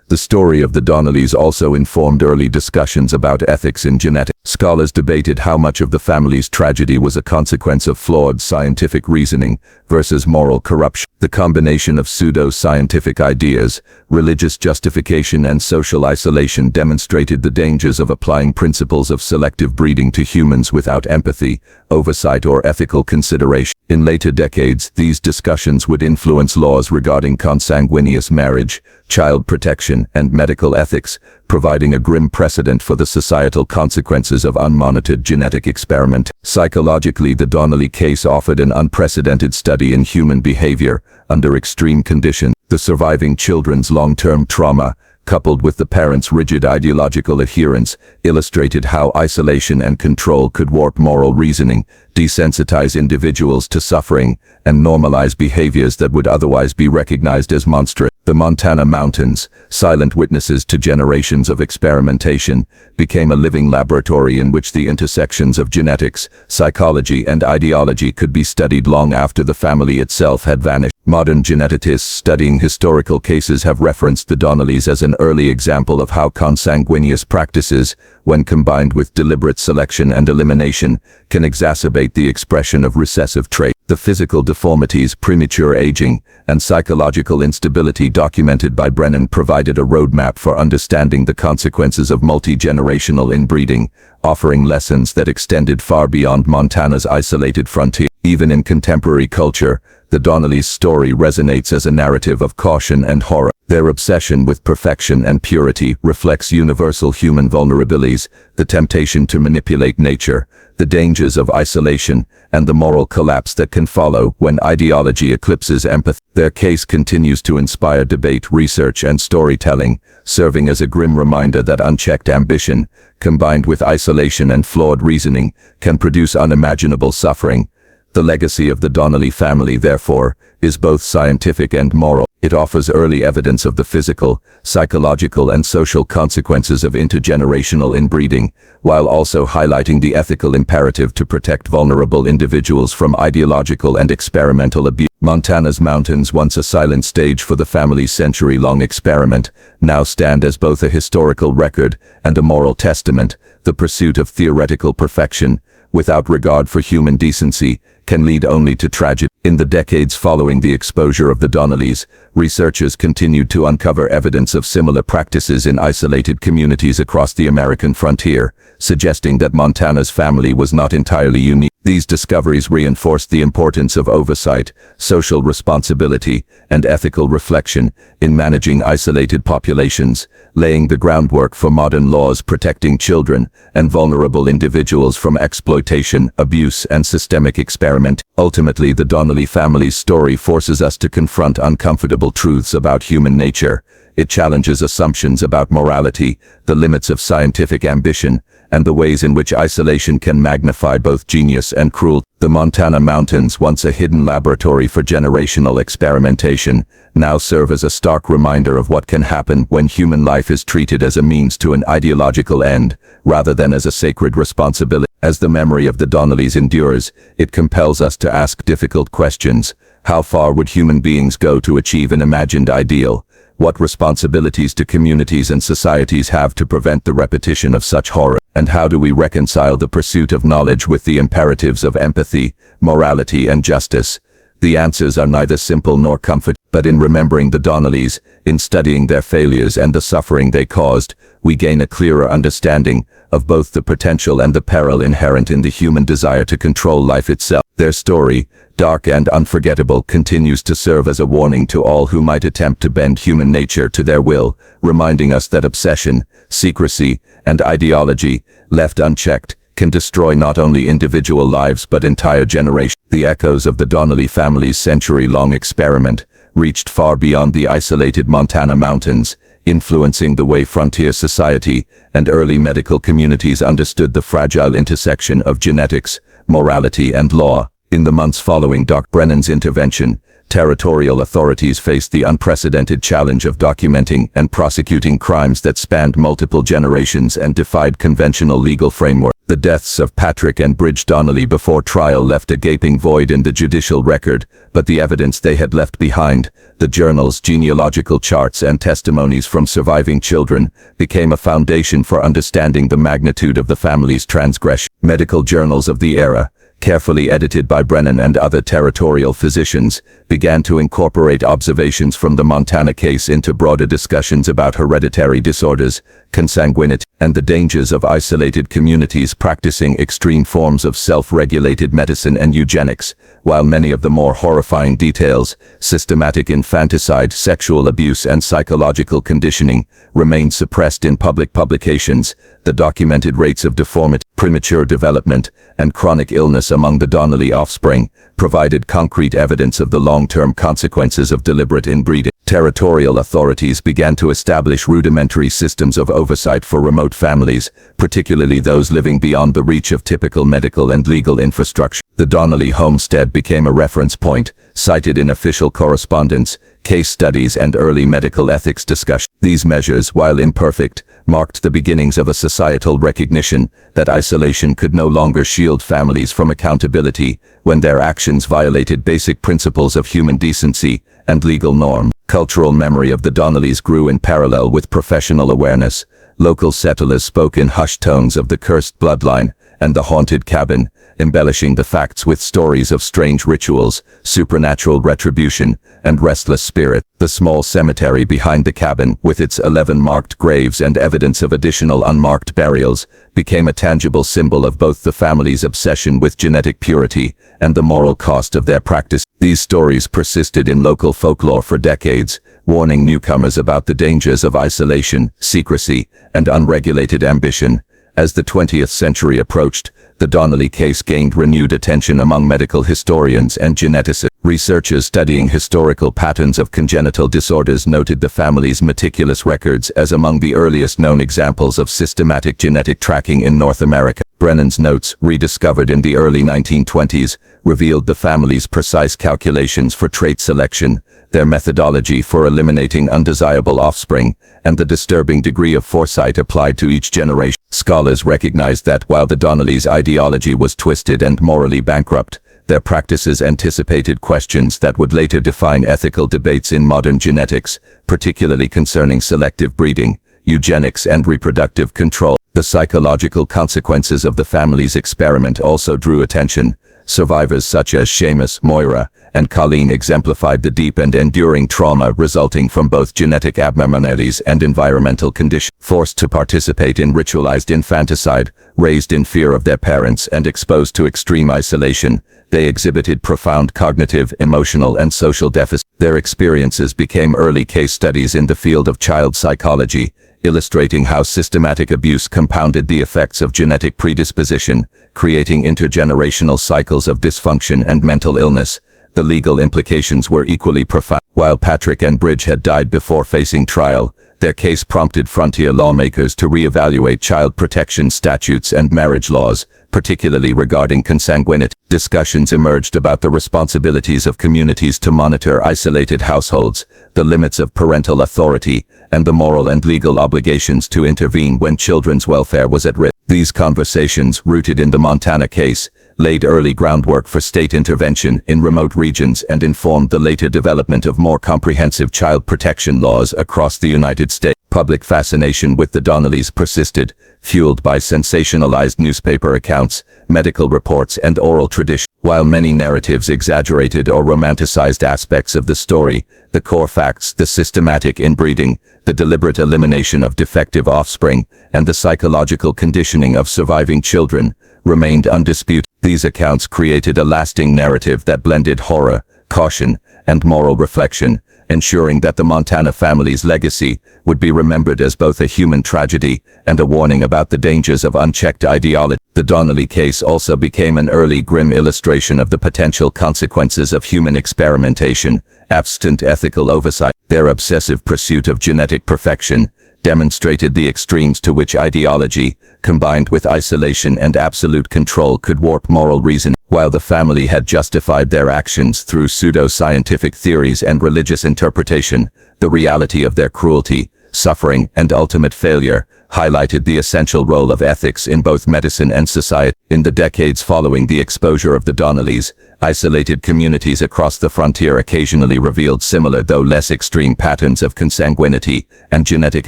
The story of the Donnellys also informed early discussions about ethics in genetics. Scholars debated how much of the family's tragedy was a consequence of flawed scientific reasoning versus moral corruption. The combination of pseudo-scientific ideas, religious justification, and social isolation demonstrated the dangers of applying principles of selective breeding to humans without empathy, oversight, or ethical consideration. In later decades, these discussions would influence laws regarding consanguineous marriage, child protection, and medical ethics, providing a grim precedent for the societal consequences of unmonitored genetic experiment. Psychologically, the Donnelly case offered an unprecedented study in human behavior under extreme conditions. The surviving children's long-term trauma, coupled with the parents' rigid ideological adherence, illustrated how isolation and control could warp moral reasoning, desensitize individuals to suffering, and normalize behaviors that would otherwise be recognized as monstrous. The Montana mountains, silent witnesses to generations of experimentation, became a living laboratory in which the intersections of genetics, psychology, and ideology could be studied long after the family itself had vanished. Modern geneticists studying historical cases have referenced the Donnellys as an early example of how consanguineous practices, when combined with deliberate selection and elimination, can exacerbate the expression of recessive traits. The physical deformities, premature aging, and psychological instability documented by Brennan provided a roadmap for understanding the consequences of multi-generational inbreeding, offering lessons that extended far beyond Montana's isolated frontier. Even in contemporary culture, The Donnellys' story resonates as a narrative of caution and horror. Their obsession with perfection and purity reflects universal human vulnerabilities, the temptation to manipulate nature, the dangers of isolation, and the moral collapse that can follow when ideology eclipses empathy. Their case continues to inspire debate, research, and storytelling, serving as a grim reminder that unchecked ambition, combined with isolation and flawed reasoning, can produce unimaginable suffering. The legacy of the Donnelly family, therefore, is both scientific and moral. It offers early evidence of the physical, psychological, and social consequences of intergenerational inbreeding, while also highlighting the ethical imperative to protect vulnerable individuals from ideological and experimental abuse. Montana's mountains, once a silent stage for the family's century-long experiment, now stand as both a historical record and a moral testament. The pursuit of theoretical perfection, without regard for human decency, can lead only to tragedy. In the decades following the exposure of the Donnellys, researchers continued to uncover evidence of similar practices in isolated communities across the American frontier, suggesting that Montana's family was not entirely unique. These discoveries reinforced the importance of oversight, social responsibility, and ethical reflection in managing isolated populations, laying the groundwork for modern laws protecting children and vulnerable individuals from exploitation, abuse, and systemic experiment. Ultimately, the Donnelly family's story forces us to confront uncomfortable truths about human nature. It challenges assumptions about morality, the limits of scientific ambition, and the ways in which isolation can magnify both genius and cruelty. The Montana mountains, once a hidden laboratory for generational experimentation, now serve as a stark reminder of what can happen when human life is treated as a means to an ideological end, rather than as a sacred responsibility. As the memory of the Donnellys endures, it compels us to ask difficult questions. How far would human beings go to achieve an imagined ideal? What responsibilities do communities and societies have to prevent the repetition of such horror? And how do we reconcile the pursuit of knowledge with the imperatives of empathy, morality, and justice? The answers are neither simple nor comforting, but in remembering the Donnellys, in studying their failures and the suffering they caused, we gain a clearer understanding of both the potential and the peril inherent in the human desire to control life itself. Their story, dark and unforgettable, continues to serve as a warning to all who might attempt to bend human nature to their will, reminding us that obsession, secrecy, and ideology, left unchecked, can destroy not only individual lives but entire generations. The echoes of the Donnelly family's century-long experiment reached far beyond the isolated Montana mountains, influencing the way frontier society and early medical communities understood the fragile intersection of genetics, morality, and law. In the months following Dr. Brennan's intervention, territorial authorities faced the unprecedented challenge of documenting and prosecuting crimes that spanned multiple generations and defied conventional legal framework. The deaths of Patrick and Bridge Donnelly before trial left a gaping void in the judicial record, but the evidence they had left behind, the journals, genealogical charts, and testimonies from surviving children, became a foundation for understanding the magnitude of the family's transgression. Medical journals of the era, carefully edited by Brennan and other territorial physicians, began to incorporate observations from the Montana case into broader discussions about hereditary disorders, consanguinity, and the dangers of isolated communities practicing extreme forms of self-regulated medicine and eugenics. While many of the more horrifying details, systematic infanticide, sexual abuse, and psychological conditioning, remained suppressed in public publications, the documented rates of deformity, premature development, and chronic illness among the Donnelly offspring provided concrete evidence of the long-term consequences of deliberate inbreeding. Territorial authorities began to establish rudimentary systems of oversight for remote families, particularly those living beyond the reach of typical medical and legal infrastructure. The Donnelly homestead became a reference point, cited in official correspondence, case studies, and early medical ethics discussions. These measures, while imperfect, marked the beginnings of a societal recognition that isolation could no longer shield families from accountability when their actions violated basic principles of human decency and legal norm. Cultural memory of the Donnellys grew in parallel with professional awareness. Local settlers spoke in hushed tones of the cursed bloodline and the haunted cabin, embellishing the facts with stories of strange rituals, supernatural retribution, and restless spirit. The small cemetery behind the cabin, with its 11 marked graves and evidence of additional unmarked burials, became a tangible symbol of both the family's obsession with genetic purity and the moral cost of their practice. These stories persisted in local folklore for decades, warning newcomers about the dangers of isolation, secrecy, and unregulated ambition. As the 20th century approached, the Donnelly case gained renewed attention among medical historians and geneticists. Researchers studying historical patterns of congenital disorders noted the family's meticulous records as among the earliest known examples of systematic genetic tracking in North America. Brennan's notes, rediscovered in the early 1920s, revealed the family's precise calculations for trait selection, their methodology for eliminating undesirable offspring, and the disturbing degree of foresight applied to each generation. Scholars recognized that while the Donnellys' ideology was twisted and morally bankrupt, their practices anticipated questions that would later define ethical debates in modern genetics, particularly concerning selective breeding, eugenics, and reproductive control. The psychological consequences of the family's experiment also drew attention. Survivors such as Seamus, Moira, and Colleen exemplified the deep and enduring trauma resulting from both genetic abnormalities and environmental conditions. Forced to participate in ritualized infanticide, raised in fear of their parents and exposed to extreme isolation, they exhibited profound cognitive, emotional, and social deficits. Their experiences became early case studies in the field of child psychology, illustrating how systematic abuse compounded the effects of genetic predisposition, creating intergenerational cycles of dysfunction and mental illness. The legal implications were equally profound. While Patrick and Bridge had died before facing trial, their case prompted frontier lawmakers to reevaluate child protection statutes and marriage laws, particularly regarding consanguinity. Discussions emerged about the responsibilities of communities to monitor isolated households, the limits of parental authority, and the moral and legal obligations to intervene when children's welfare was at risk. These conversations, rooted in the Montana case, laid early groundwork for state intervention in remote regions and informed the later development of more comprehensive child protection laws across the United States. Public fascination with the Donnellys persisted, fueled by sensationalized newspaper accounts, medical reports, and oral tradition. While many narratives exaggerated or romanticized aspects of the story, the core facts, the systematic inbreeding, the deliberate elimination of defective offspring, and the psychological conditioning of surviving children, remained undisputed. These accounts created a lasting narrative that blended horror, caution, and moral reflection, ensuring that the Montana family's legacy would be remembered as both a human tragedy and a warning about the dangers of unchecked ideology. The Donnelly case also became an early grim illustration of the potential consequences of human experimentation, absent ethical oversight. Their obsessive pursuit of genetic perfection demonstrated the extremes to which ideology, combined with isolation and absolute control, could warp moral reason. While the family had justified their actions through pseudo-scientific theories and religious interpretation, the reality of their cruelty, suffering, and ultimate failure highlighted the essential role of ethics in both medicine and society. In the decades following the exposure of the Donnellys, isolated communities across the frontier occasionally revealed similar though less extreme patterns of consanguinity and genetic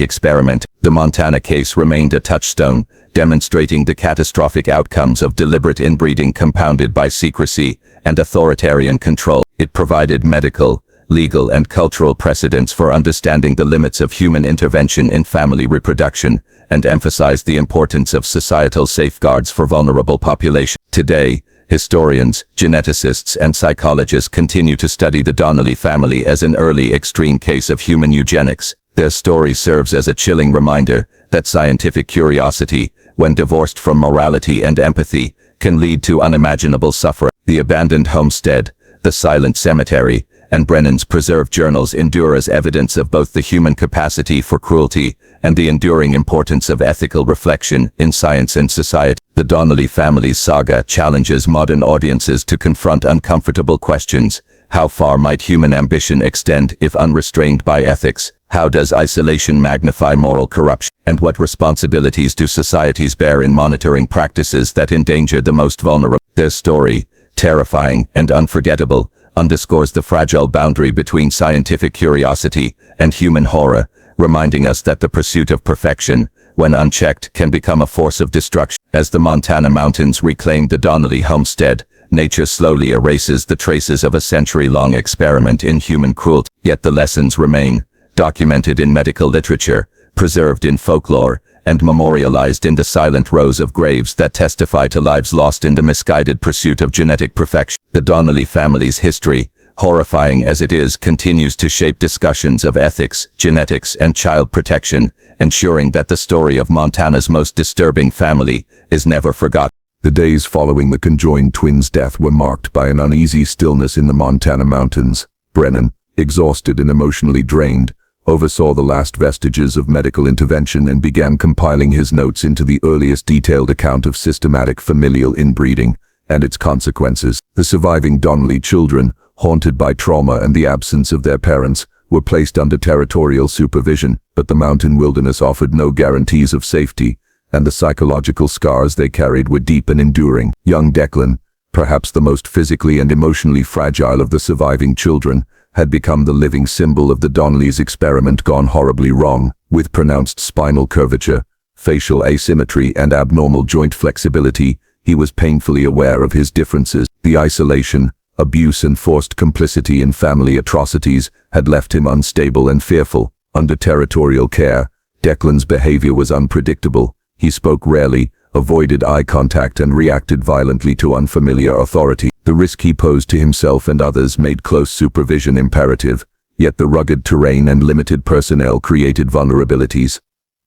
experiment. The Montana case remained a touchstone, demonstrating the catastrophic outcomes of deliberate inbreeding compounded by secrecy and authoritarian control. It provided medical, legal, and cultural precedents for understanding the limits of human intervention in family reproduction, and emphasized the importance of societal safeguards for vulnerable populations. Today, historians, geneticists, and psychologists continue to study the Donnelly family as an early extreme case of human eugenics. Their story serves as a chilling reminder that scientific curiosity, when divorced from morality and empathy, can lead to unimaginable suffering. The abandoned homestead, the silent cemetery, and Brennan's preserved journals endure as evidence of both the human capacity for cruelty and the enduring importance of ethical reflection in science and society. The Donnelly family's saga challenges modern audiences to confront uncomfortable questions. How far might human ambition extend if unrestrained by ethics? How does isolation magnify moral corruption? And what responsibilities do societies bear in monitoring practices that endanger the most vulnerable? Their story, terrifying and unforgettable, underscores the fragile boundary between scientific curiosity and human horror, reminding us that the pursuit of perfection, when unchecked, can become a force of destruction. As the Montana mountains reclaim the Donnelly homestead, nature slowly erases the traces of a century-long experiment in human cruelty. Yet the lessons remain, documented in medical literature, preserved in folklore, and memorialized in the silent rows of graves that testify to lives lost in the misguided pursuit of genetic perfection. The Donnelly family's history, horrifying as it is, continues to shape discussions of ethics, genetics, and child protection, ensuring that the story of Montana's most disturbing family is never forgotten. The days following the conjoined twins' death were marked by an uneasy stillness in the Montana mountains. Brennan, exhausted and emotionally drained, oversaw the last vestiges of medical intervention and began compiling his notes into the earliest detailed account of systematic familial inbreeding and its consequences. The surviving Donnelly children, haunted by trauma and the absence of their parents, were placed under territorial supervision, but the mountain wilderness offered no guarantees of safety, and the psychological scars they carried were deep and enduring. Young Declan, perhaps the most physically and emotionally fragile of the surviving children, had become the living symbol of the Donnellys' experiment gone horribly wrong. With pronounced spinal curvature, facial asymmetry, and abnormal joint flexibility, he was painfully aware of his differences. The isolation, abuse, and forced complicity in family atrocities had left him unstable and fearful. Under territorial care, Declan's behavior was unpredictable. He spoke rarely, avoided eye contact, and reacted violently to unfamiliar authority. The risk he posed to himself and others made close supervision imperative, yet the rugged terrain and limited personnel created vulnerabilities.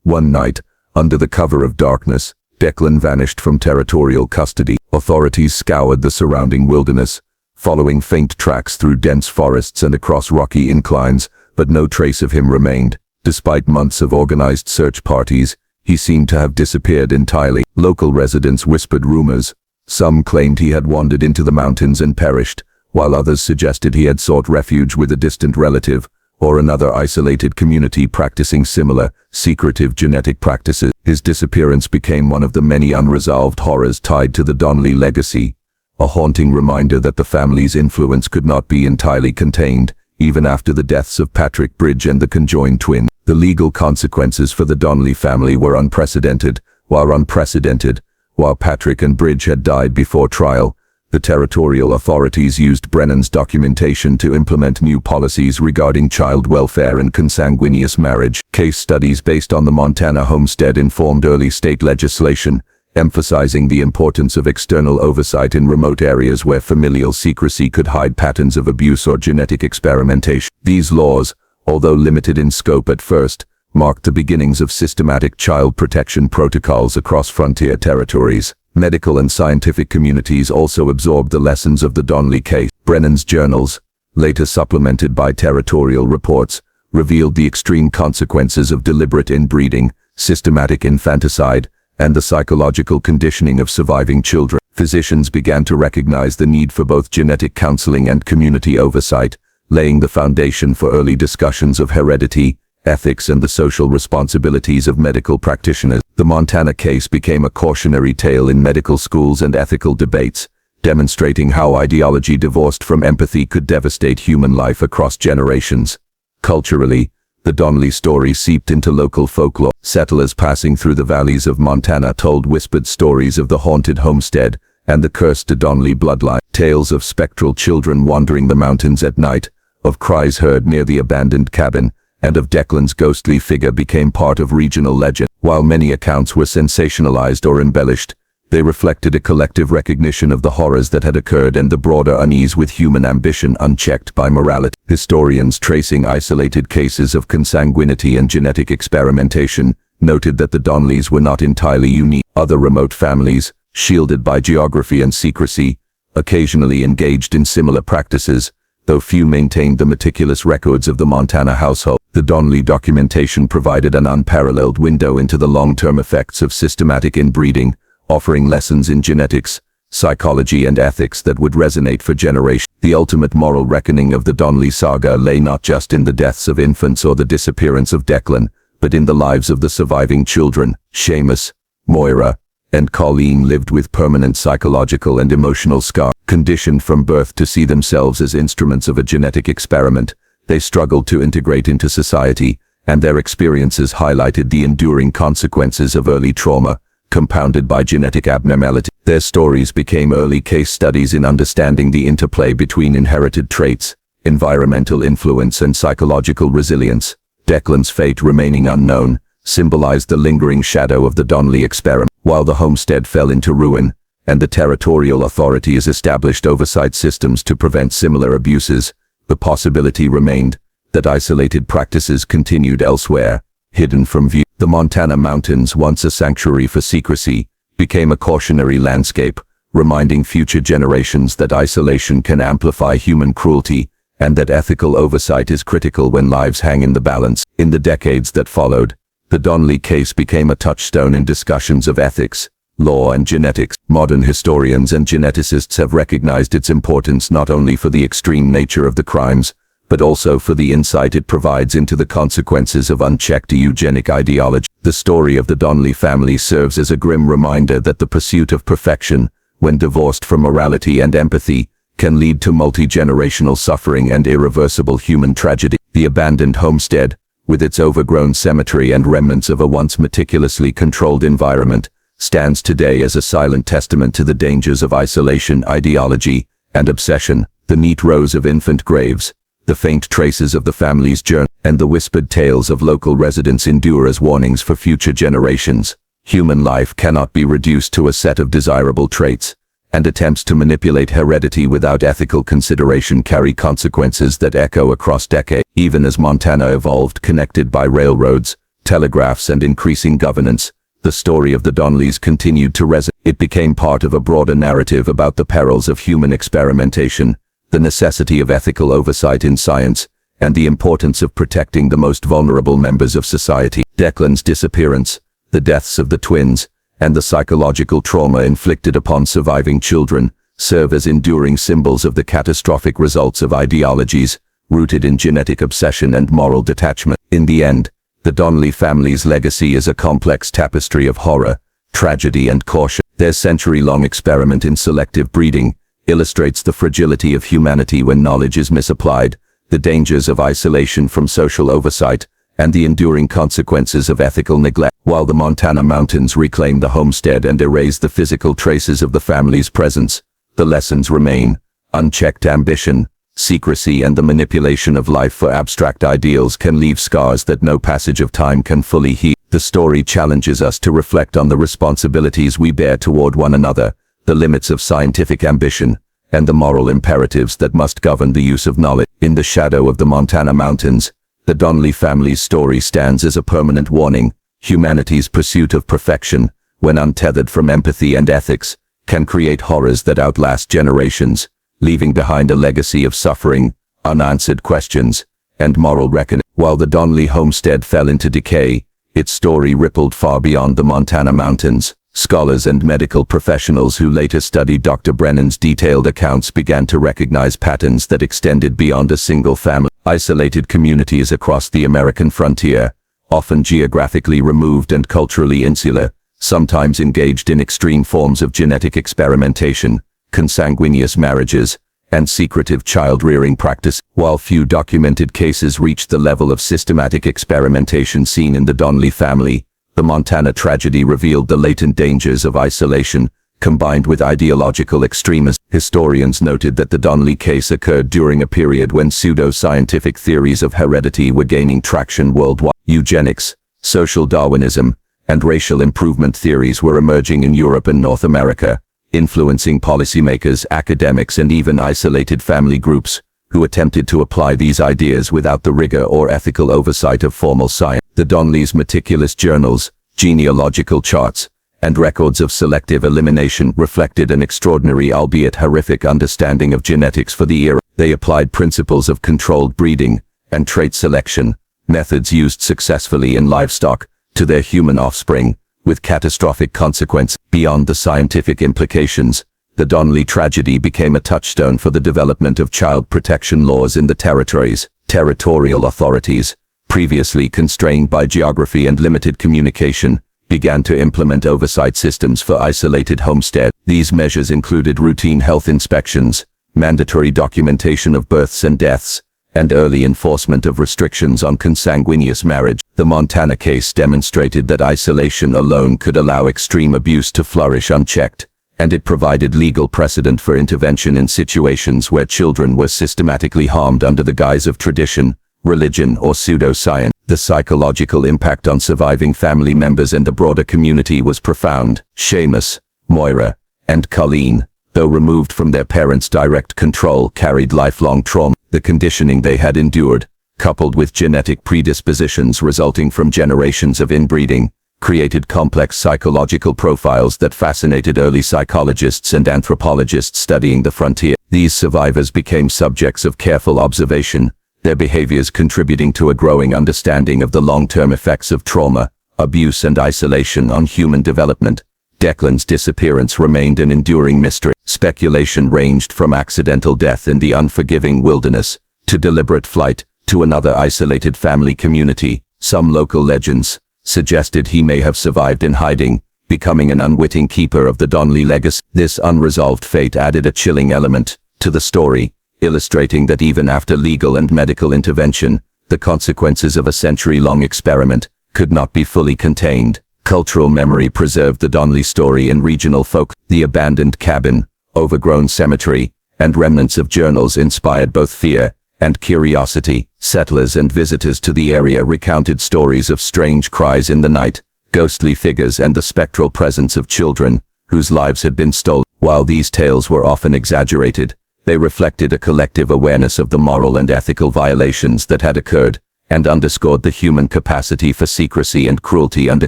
One night, under the cover of darkness, Declan vanished from territorial custody. Authorities scoured the surrounding wilderness, following faint tracks through dense forests and across rocky inclines, but no trace of him remained. Despite months of organized search parties, he seemed to have disappeared entirely. Local residents whispered rumors. Some claimed he had wandered into the mountains and perished, while others suggested he had sought refuge with a distant relative or another isolated community practicing similar, secretive genetic practices. His disappearance became one of the many unresolved horrors tied to the Donnelly legacy, a haunting reminder that the family's influence could not be entirely contained, even after the deaths of Patrick Bridge and the conjoined twin. The legal consequences for the Donnelly family were unprecedented. While Patrick and Bridge had died before trial, the territorial authorities used Brennan's documentation to implement new policies regarding child welfare and consanguineous marriage. Case studies based on the Montana homestead informed early state legislation, emphasizing the importance of external oversight in remote areas where familial secrecy could hide patterns of abuse or genetic experimentation. These laws, although limited in scope at first, marked the beginnings of systematic child protection protocols across frontier territories. Medical and scientific communities also absorbed the lessons of the Donnelly case. Brennan's journals, later supplemented by territorial reports, revealed the extreme consequences of deliberate inbreeding, systematic infanticide, and the psychological conditioning of surviving children. Physicians began to recognize the need for both genetic counseling and community oversight, laying the foundation for early discussions of heredity, ethics, and the social responsibilities of medical practitioners. The Montana case became a cautionary tale in medical schools and ethical debates, demonstrating how ideology divorced from empathy could devastate human life across generations. Culturally, the Donnelly story seeped into local folklore. Settlers passing through the valleys of Montana told whispered stories of the haunted homestead and the cursed Donnelly bloodline. Tales of spectral children wandering the mountains at night, of cries heard near the abandoned cabin, and of Declan's ghostly figure became part of regional legend. While many accounts were sensationalized or embellished, they reflected a collective recognition of the horrors that had occurred and the broader unease with human ambition unchecked by morality. Historians tracing isolated cases of consanguinity and genetic experimentation noted that the Donnellys were not entirely unique. Other remote families, shielded by geography and secrecy, occasionally engaged in similar practices, though few maintained the meticulous records of the Montana household. The Donnelly documentation provided an unparalleled window into the long-term effects of systematic inbreeding, offering lessons in genetics, psychology, and ethics that would resonate for generations. The ultimate moral reckoning of the Donnelly saga lay not just in the deaths of infants or the disappearance of Declan, but in the lives of the surviving children. Seamus, Moira, and Colleen lived with permanent psychological and emotional scars. Conditioned from birth to see themselves as instruments of a genetic experiment, they struggled to integrate into society, and their experiences highlighted the enduring consequences of early trauma, compounded by genetic abnormality. Their stories became early case studies in understanding the interplay between inherited traits, environmental influence, and psychological resilience. Declan's fate, remaining unknown, symbolized the lingering shadow of the Donnelly experiment. While the homestead fell into ruin, and the territorial authorities established oversight systems to prevent similar abuses, the possibility remained that isolated practices continued elsewhere, hidden from view. The Montana mountains, once a sanctuary for secrecy, became a cautionary landscape, reminding future generations that isolation can amplify human cruelty, and that ethical oversight is critical when lives hang in the balance. In the decades that followed, the Donnelly case became a touchstone in discussions of ethics, law, and genetics. Modern historians and geneticists have recognized its importance not only for the extreme nature of the crimes, but also for the insight it provides into the consequences of unchecked eugenic ideology. The story of the Donnelly family serves as a grim reminder that the pursuit of perfection, when divorced from morality and empathy, can lead to multi-generational suffering and irreversible human tragedy. The abandoned homestead, with its overgrown cemetery and remnants of a once meticulously controlled environment, stands today as a silent testament to the dangers of isolation, ideology, and obsession. The neat rows of infant graves, the faint traces of the family's journey, and the whispered tales of local residents endure as warnings for future generations. Human life cannot be reduced to a set of desirable traits, and attempts to manipulate heredity without ethical consideration carry consequences that echo across decades. Even as Montana evolved, connected by railroads, telegraphs, and increasing governance, the story of the Donnellys continued to resonate. It became part of a broader narrative about the perils of human experimentation, the necessity of ethical oversight in science, and the importance of protecting the most vulnerable members of society. Declan's disappearance, the deaths of the twins, and the psychological trauma inflicted upon surviving children serve as enduring symbols of the catastrophic results of ideologies rooted in genetic obsession and moral detachment. In the end, the Donnelly family's legacy is a complex tapestry of horror, tragedy, and caution. Their century-long experiment in selective breeding illustrates the fragility of humanity when knowledge is misapplied, the dangers of isolation from social oversight, and the enduring consequences of ethical neglect. While the Montana mountains reclaim the homestead and erase the physical traces of the family's presence, the lessons remain: unchecked ambition, secrecy, and the manipulation of life for abstract ideals can leave scars that no passage of time can fully heal. The story challenges us to reflect on the responsibilities we bear toward one another, the limits of scientific ambition, and the moral imperatives that must govern the use of knowledge. In the shadow of the Montana mountains, the Donnelly family's story stands as a permanent warning. Humanity's pursuit of perfection, when untethered from empathy and ethics, can create horrors that outlast generations, leaving behind a legacy of suffering, unanswered questions, and moral reckoning. While the Donnelly homestead fell into decay, its story rippled far beyond the Montana mountains. Scholars and medical professionals who later studied Dr. Brennan's detailed accounts began to recognize patterns that extended beyond a single family. Isolated communities across the American frontier, often geographically removed and culturally insular, sometimes engaged in extreme forms of genetic experimentation, consanguineous marriages, and secretive child-rearing practice. While few documented cases reached the level of systematic experimentation seen in the Donnelly family, the Montana tragedy revealed the latent dangers of isolation, combined with ideological extremism. Historians noted that the Donnelly case occurred during a period when pseudo-scientific theories of heredity were gaining traction worldwide. Eugenics, social Darwinism, and racial improvement theories were emerging in Europe and North America, influencing policymakers, academics, and even isolated family groups who attempted to apply these ideas without the rigor or ethical oversight of formal science. The Donnellys' meticulous journals, genealogical charts, and records of selective elimination reflected an extraordinary, albeit horrific, understanding of genetics for the era. They applied principles of controlled breeding and trait selection, methods used successfully in livestock, to their human offspring, with catastrophic consequences. Beyond the scientific implications, the Donnelly tragedy became a touchstone for the development of child protection laws in the territories. Territorial authorities, previously constrained by geography and limited communication, began to implement oversight systems for isolated homestead. These measures included routine health inspections, mandatory documentation of births and deaths, and early enforcement of restrictions on consanguineous marriage. The Montana case demonstrated that isolation alone could allow extreme abuse to flourish unchecked, and it provided legal precedent for intervention in situations where children were systematically harmed under the guise of tradition, religion, or pseudoscience. The psychological impact on surviving family members and the broader community was profound. Seamus, Moira, and Colleen, though removed from their parents' direct control, carried lifelong trauma. The conditioning they had endured, coupled with genetic predispositions resulting from generations of inbreeding, created complex psychological profiles that fascinated early psychologists and anthropologists studying the frontier. These survivors became subjects of careful observation, their behaviors contributing to a growing understanding of the long-term effects of trauma, abuse and isolation on human development. Declan's disappearance remained an enduring mystery. Speculation ranged from accidental death in the unforgiving wilderness, to deliberate flight, to another isolated family community. Some local legends suggested he may have survived in hiding, becoming an unwitting keeper of the Donnelly legacy. This unresolved fate added a chilling element to the story, illustrating that even after legal and medical intervention, the consequences of a century-long experiment could not be fully contained. Cultural memory preserved the Donnelly story in regional folk. The abandoned cabin, overgrown cemetery, and remnants of journals inspired both fear and curiosity. Settlers and visitors to the area recounted stories of strange cries in the night, ghostly figures, and the spectral presence of children whose lives had been stolen. While these tales were often exaggerated, they reflected a collective awareness of the moral and ethical violations that had occurred, and underscored the human capacity for secrecy and cruelty under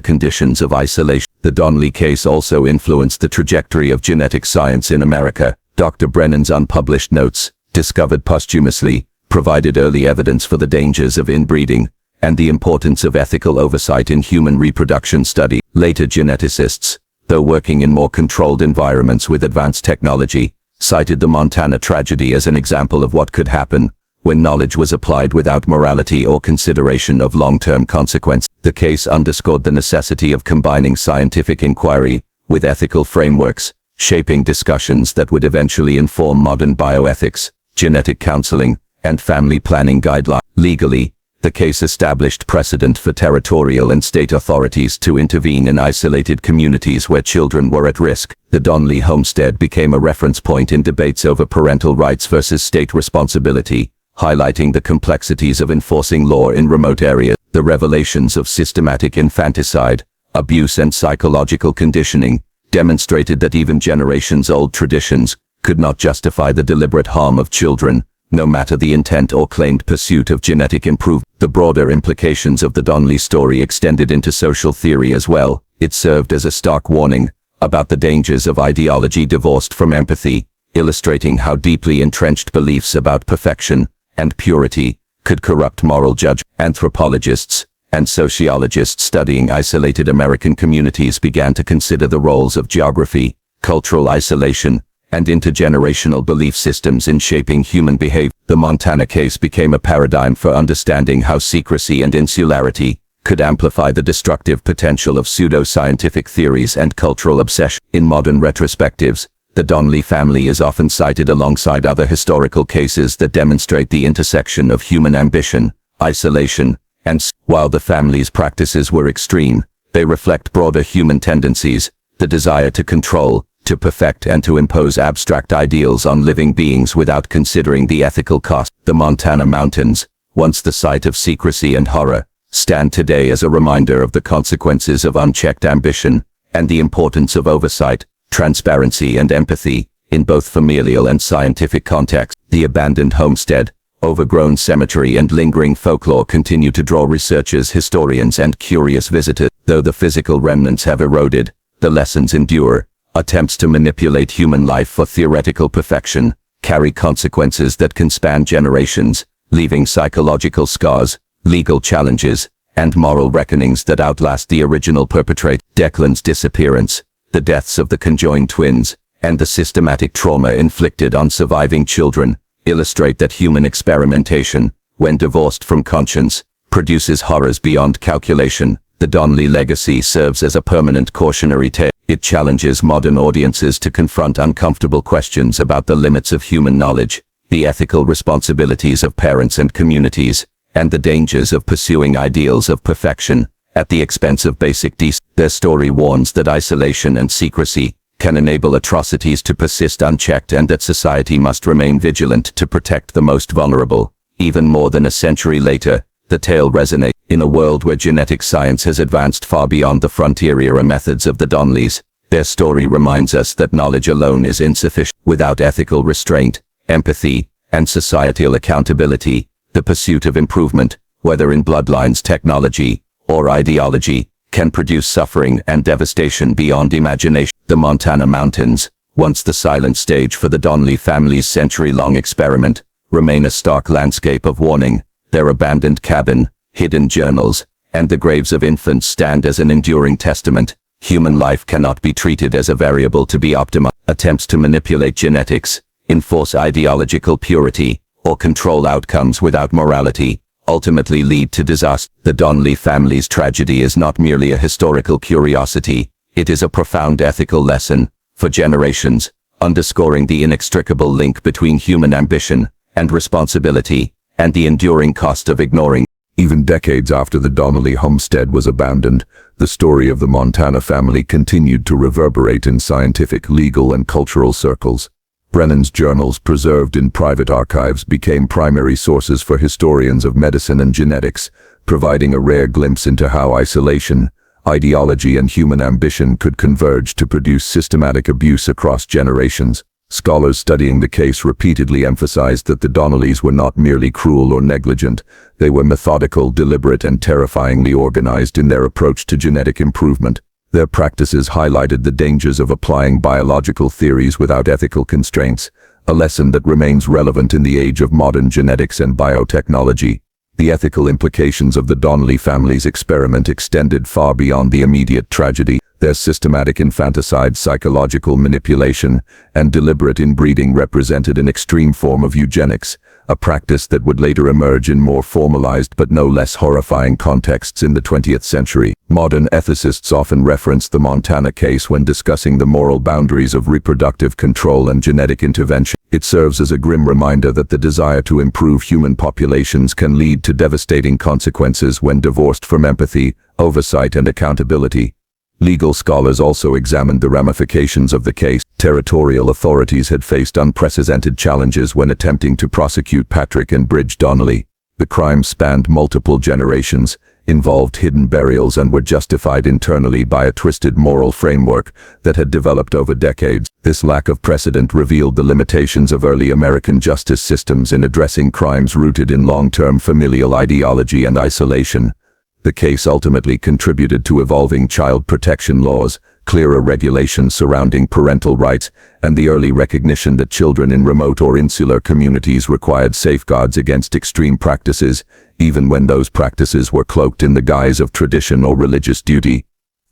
conditions of isolation. The Donnelly case also influenced the trajectory of genetic science in America. Dr. Brennan's unpublished notes, discovered posthumously, provided early evidence for the dangers of inbreeding and the importance of ethical oversight in human reproduction study. Later geneticists, though working in more controlled environments with advanced technology, cited the Montana tragedy as an example of what could happen when knowledge was applied without morality or consideration of long-term consequence. The case underscored the necessity of combining scientific inquiry with ethical frameworks, shaping discussions that would eventually inform modern bioethics, genetic counseling, and family planning guidelines. Legally, the case established precedent for territorial and state authorities to intervene in isolated communities where children were at risk. The Donnelly homestead became a reference point in debates over parental rights versus state responsibility, highlighting the complexities of enforcing law in remote areas. The revelations of systematic infanticide, abuse, and psychological conditioning demonstrated that even generations-old traditions could not justify the deliberate harm of children, no matter the intent or claimed pursuit of genetic improvement. The broader implications of the Donnelly story extended into social theory as well. It served as a stark warning about the dangers of ideology divorced from empathy, illustrating how deeply entrenched beliefs about perfection and purity could corrupt moral judgment. Anthropologists and sociologists studying isolated American communities began to consider the roles of geography, cultural isolation, and intergenerational belief systems in shaping human behavior. The Montana case became a paradigm for understanding how secrecy and insularity could amplify the destructive potential of pseudo-scientific theories and cultural obsession. In modern retrospectives, the Donnelly family is often cited alongside other historical cases that demonstrate the intersection of human ambition, isolation, and while the family's practices were extreme, they reflect broader human tendencies, the desire to control, to perfect, and to impose abstract ideals on living beings without considering the ethical cost. The Montana mountains, once the site of secrecy and horror, stand today as a reminder of the consequences of unchecked ambition and the importance of oversight, transparency, and empathy in both familial and scientific contexts. The abandoned homestead, overgrown cemetery, and lingering folklore continue to draw researchers, historians, and curious visitors. Though the physical remnants have eroded, the lessons endure. Attempts to manipulate human life for theoretical perfection carry consequences that can span generations, leaving psychological scars, legal challenges, and moral reckonings that outlast the original perpetrator. Declan's disappearance, the deaths of the conjoined twins, and the systematic trauma inflicted on surviving children illustrate that human experimentation, when divorced from conscience, produces horrors beyond calculation. The Donnelly legacy serves as a permanent cautionary tale. It challenges modern audiences to confront uncomfortable questions about the limits of human knowledge, the ethical responsibilities of parents and communities, and the dangers of pursuing ideals of perfection at the expense of basic decency. Their story warns that isolation and secrecy can enable atrocities to persist unchecked, and that society must remain vigilant to protect the most vulnerable. Even more than a century later, the tale resonates. In a world where genetic science has advanced far beyond the frontier era methods of the Donnellys, Their story reminds us that knowledge alone is insufficient. Without ethical restraint, empathy, and societal accountability, the pursuit of improvement, whether in bloodlines, technology, or ideology, can produce suffering and devastation beyond imagination. The Montana Mountains, once the silent stage for the Donnelly family's century-long experiment, remain a stark landscape of warning. Their abandoned cabin, hidden journals, and the graves of infants stand as an enduring testament. Human life cannot be treated as a variable to be optimized. Attempts to manipulate genetics, enforce ideological purity, or control outcomes without morality, ultimately lead to disaster. The Donnelly family's tragedy is not merely a historical curiosity, it is a profound ethical lesson for generations, underscoring the inextricable link between human ambition and responsibility, and the enduring cost of ignoring. Even decades after the Donnelly homestead was abandoned, the story of the Montana family continued to reverberate in scientific, legal, and cultural circles. Brennan's journals, preserved in private archives, became primary sources for historians of medicine and genetics, providing a rare glimpse into how isolation, ideology, and human ambition could converge to produce systematic abuse across generations. Scholars studying the case repeatedly emphasized that the Donnellys were not merely cruel or negligent, they were methodical, deliberate, and terrifyingly organized in their approach to genetic improvement. Their practices highlighted the dangers of applying biological theories without ethical constraints, a lesson that remains relevant in the age of modern genetics and biotechnology. The ethical implications of the Donnelly family's experiment extended far beyond the immediate tragedy. Their systematic infanticide, psychological manipulation, and deliberate inbreeding represented an extreme form of eugenics, a practice that would later emerge in more formalized but no less horrifying contexts in the 20th century. Modern ethicists often reference the Montana case when discussing the moral boundaries of reproductive control and genetic intervention. It serves as a grim reminder that the desire to improve human populations can lead to devastating consequences when divorced from empathy, oversight, and accountability. Legal scholars also examined the ramifications of the case. Territorial authorities had faced unprecedented challenges when attempting to prosecute Patrick and Bridge Donnelly. The crimes spanned multiple generations, involved hidden burials, and were justified internally by a twisted moral framework that had developed over decades. This lack of precedent revealed the limitations of early American justice systems in addressing crimes rooted in long-term familial ideology and isolation. The case ultimately contributed to evolving child protection laws, clearer regulations surrounding parental rights, and the early recognition that children in remote or insular communities required safeguards against extreme practices, even when those practices were cloaked in the guise of tradition or religious duty.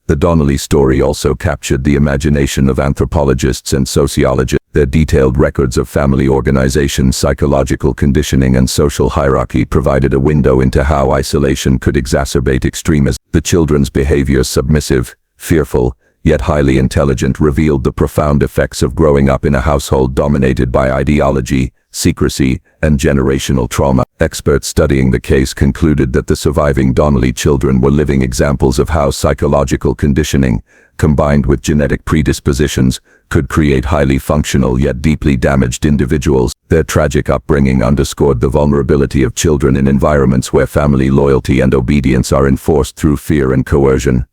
The Donnelly story also captured the imagination of anthropologists and sociologists. Their detailed records of family organization, psychological conditioning, and social hierarchy provided a window into how isolation could exacerbate extremism. The children's behavior, submissive, fearful, yet highly intelligent, revealed the profound effects of growing up in a household dominated by ideology, secrecy, and generational trauma. Experts studying the case concluded that the surviving Donnelly children were living examples of how psychological conditioning, combined with genetic predispositions, could create highly functional yet deeply damaged individuals. Their tragic upbringing underscored the vulnerability of children in environments where family loyalty and obedience are enforced through fear and coercion.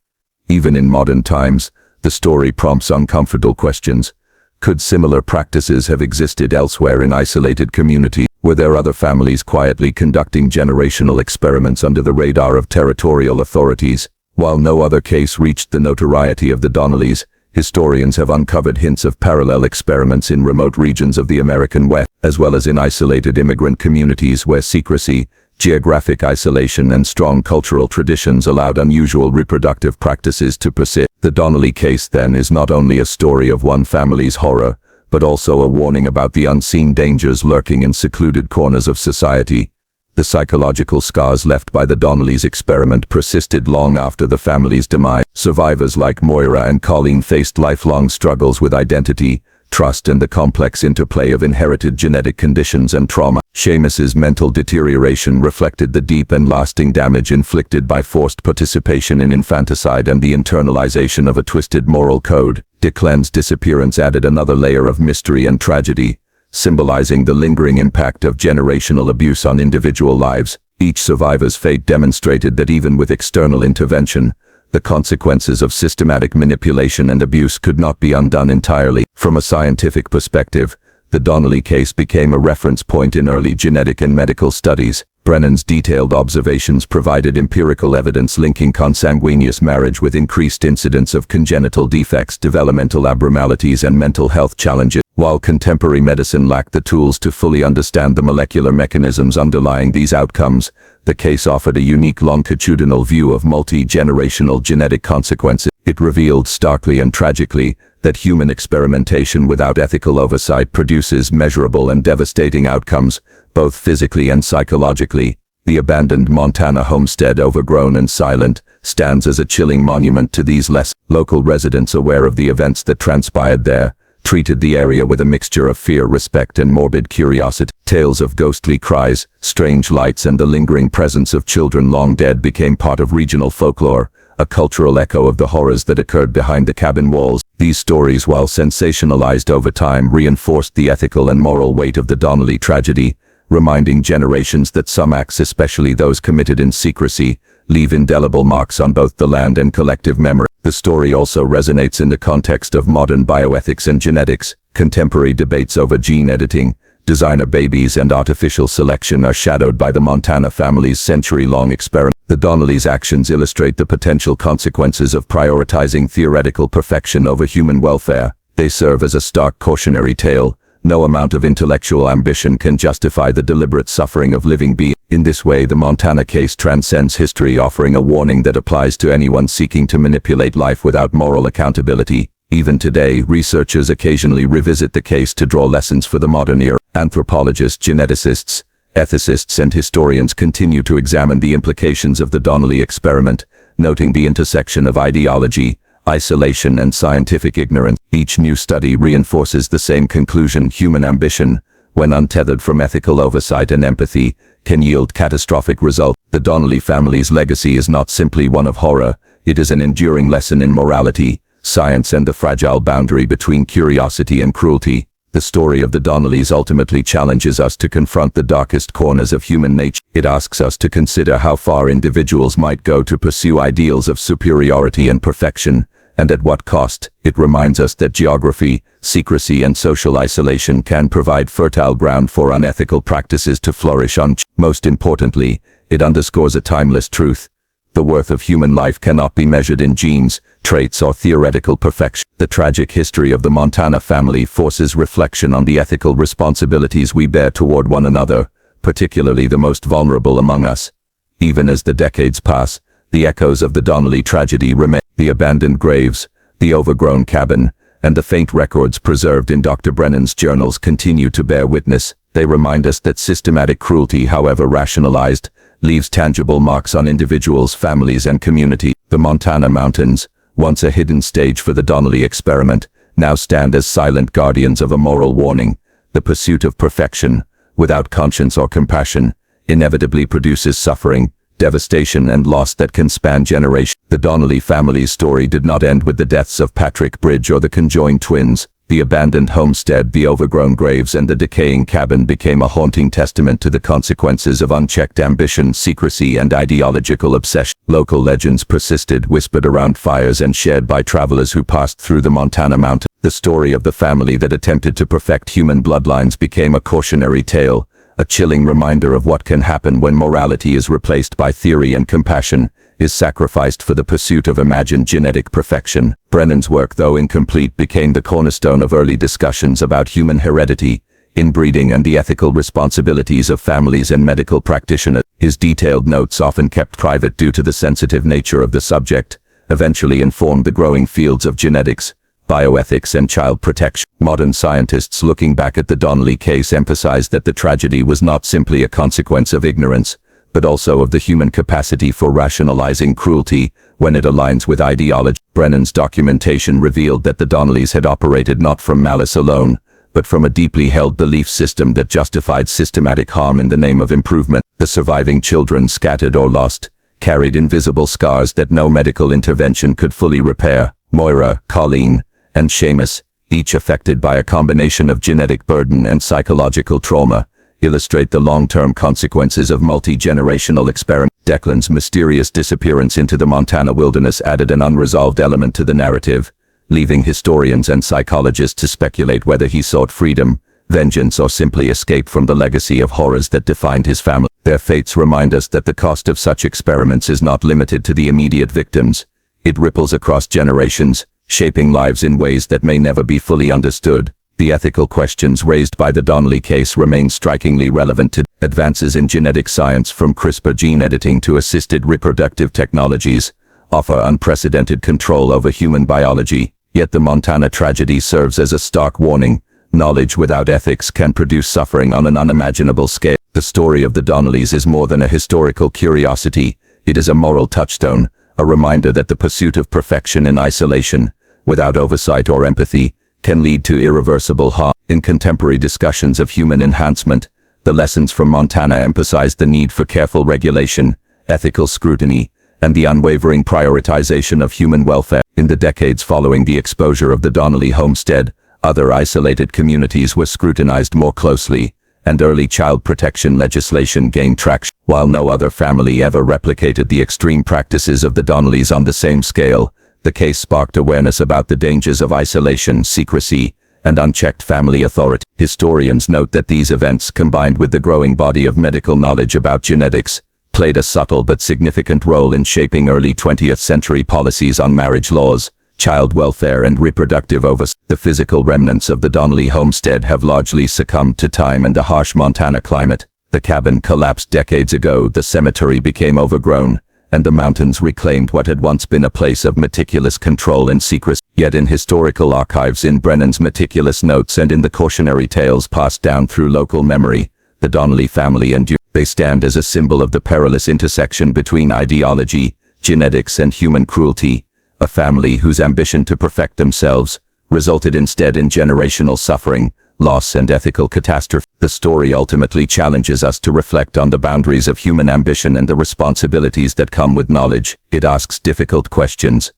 Even in modern times, the story prompts uncomfortable questions. Could similar practices have existed elsewhere in isolated communities? Were there other families quietly conducting generational experiments under the radar of territorial authorities? While no other case reached the notoriety of the Donnellys, historians have uncovered hints of parallel experiments in remote regions of the American West, as well as in isolated immigrant communities where secrecy, geographic isolation, and strong cultural traditions allowed unusual reproductive practices to persist. The Donnelly case, then, is not only a story of one family's horror, but also a warning about the unseen dangers lurking in secluded corners of society. The psychological scars left by the Donnellys' experiment persisted long after the family's demise. Survivors like Moira and Colleen faced lifelong struggles with identity, trust, and the complex interplay of inherited genetic conditions and trauma. Seamus's mental deterioration reflected the deep and lasting damage inflicted by forced participation in infanticide and the internalization of a twisted moral code. Declan's disappearance added another layer of mystery and tragedy, symbolizing the lingering impact of generational abuse on individual lives. Each survivor's fate demonstrated that even with external intervention, The consequences of systematic manipulation and abuse could not be undone entirely. From a scientific perspective, the Donnelly case became a reference point in early genetic and medical studies. Brennan's detailed observations provided empirical evidence linking consanguineous marriage with increased incidence of congenital defects, developmental abnormalities, and mental health challenges. While contemporary medicine lacked the tools to fully understand the molecular mechanisms underlying these outcomes, the case offered a unique longitudinal view of multi-generational genetic consequences. It revealed starkly and tragically that human experimentation without ethical oversight produces measurable and devastating outcomes, both physically and psychologically. The abandoned Montana homestead, overgrown and silent, stands as a chilling monument to these local residents, aware of the events that transpired there, treated the area with a mixture of fear, respect, and morbid curiosity. Tales of ghostly cries, strange lights, and the lingering presence of children long dead became part of regional folklore, a cultural echo of the horrors that occurred behind the cabin walls. These stories, while sensationalized over time, reinforced the ethical and moral weight of the Donnelly tragedy, reminding generations that some acts, especially those committed in secrecy, leave indelible marks on both the land and collective memory. The story also resonates in the context of modern bioethics and genetics. Contemporary debates over gene editing, designer babies, and artificial selection are shadowed by the Montana family's century-long experiment. The Donnellys' actions illustrate the potential consequences of prioritizing theoretical perfection over human welfare. They serve as a stark cautionary tale. No amount of intellectual ambition can justify the deliberate suffering of living beings. In this way, the Montana case transcends history, offering a warning that applies to anyone seeking to manipulate life without moral accountability. Even today, researchers occasionally revisit the case to draw lessons for the modern era. Anthropologists, geneticists, ethicists, and historians continue to examine the implications of the Donnelly experiment, noting the intersection of ideology, isolation, and scientific ignorance. Each new study reinforces the same conclusion: human ambition, when untethered from ethical oversight and empathy, can yield catastrophic results. The Donnelly family's legacy is not simply one of horror, it is an enduring lesson in morality, science, and the fragile boundary between curiosity and cruelty. The story of the Donnellys ultimately challenges us to confront the darkest corners of human nature. It asks us to consider how far individuals might go to pursue ideals of superiority and perfection, and at what cost. It reminds us that geography, secrecy, and social isolation can provide fertile ground for unethical practices to flourish. Most importantly, it underscores a timeless truth: the worth of human life cannot be measured in genes, traits, or theoretical perfection. The tragic history of the Montana family forces reflection on the ethical responsibilities we bear toward one another, particularly the most vulnerable among us. Even as the decades pass, the echoes of the Donnelly tragedy remain. The abandoned graves, the overgrown cabin, and the faint records preserved in Dr. Brennan's journals continue to bear witness. They remind us that systematic cruelty, however rationalized, leaves tangible marks on individuals, families, and communities. The Montana mountains, once a hidden stage for the Donnelly experiment, now stand as silent guardians of a moral warning. The pursuit of perfection, without conscience or compassion, inevitably produces suffering, devastation, and loss that can span generations. The Donnelly family's story did not end with the deaths of Patrick Bridge or the conjoined twins. The abandoned homestead, the overgrown graves, and the decaying cabin became a haunting testament to the consequences of unchecked ambition, secrecy, and ideological obsession. Local legends persisted, whispered around fires and shared by travelers who passed through the Montana mountains. The story of the family that attempted to perfect human bloodlines became a cautionary tale, a chilling reminder of what can happen when morality is replaced by theory and compassion is sacrificed for the pursuit of imagined genetic perfection. Brennan's work, though incomplete, became the cornerstone of early discussions about human heredity, inbreeding, and the ethical responsibilities of families and medical practitioners. His detailed notes, often kept private due to the sensitive nature of the subject, eventually informed the growing fields of genetics, bioethics, and child protection. Modern scientists looking back at the Donnelly case emphasize that the tragedy was not simply a consequence of ignorance, but also of the human capacity for rationalizing cruelty when it aligns with ideology. Brennan's documentation revealed that the Donnellys had operated not from malice alone, but from a deeply held belief system that justified systematic harm in the name of improvement. The surviving children, scattered or lost, carried invisible scars that no medical intervention could fully repair. Moira, Colleen, and Seamus, each affected by a combination of genetic burden and psychological trauma, illustrate the long-term consequences of multi-generational experiment. Declan's mysterious disappearance into the Montana wilderness added an unresolved element to the narrative, leaving historians and psychologists to speculate whether he sought freedom, vengeance, or simply escape from the legacy of horrors that defined his family. Their fates remind us that the cost of such experiments is not limited to the immediate victims. It ripples across generations, shaping lives in ways that may never be fully understood. The ethical questions raised by the Donnelly case remain strikingly relevant today. Advances in genetic science, from CRISPR gene editing to assisted reproductive technologies, offer unprecedented control over human biology. Yet the Montana tragedy serves as a stark warning. Knowledge without ethics can produce suffering on an unimaginable scale. The story of the Donnellys is more than a historical curiosity. It is a moral touchstone, a reminder that the pursuit of perfection in isolation, without oversight or empathy, can lead to irreversible harm. In contemporary discussions of human enhancement, the lessons from Montana emphasize the need for careful regulation, ethical scrutiny, and the unwavering prioritization of human welfare. In the decades following the exposure of the Donnelly homestead, other isolated communities were scrutinized more closely, and early child protection legislation gained traction. While no other family ever replicated the extreme practices of the Donnellys on the same scale, the case sparked awareness about the dangers of isolation, secrecy, and unchecked family authority. Historians note that these events, combined with the growing body of medical knowledge about genetics, played a subtle but significant role in shaping early 20th century policies on marriage laws, child welfare, and reproductive oversight. The physical remnants of the Donnelly homestead have largely succumbed to time and the harsh Montana climate. The cabin collapsed decades ago, the cemetery became overgrown, and the mountains reclaimed what had once been a place of meticulous control and secrecy. Yet in historical archives, in Brennan's meticulous notes, and in the cautionary tales passed down through local memory, the Donnelly family endured. They stand as a symbol of the perilous intersection between ideology, genetics, and human cruelty, a family whose ambition to perfect themselves resulted instead in generational suffering, loss, and ethical catastrophe. The story ultimately challenges us to reflect on the boundaries of human ambition and the responsibilities that come with knowledge. It asks difficult questions.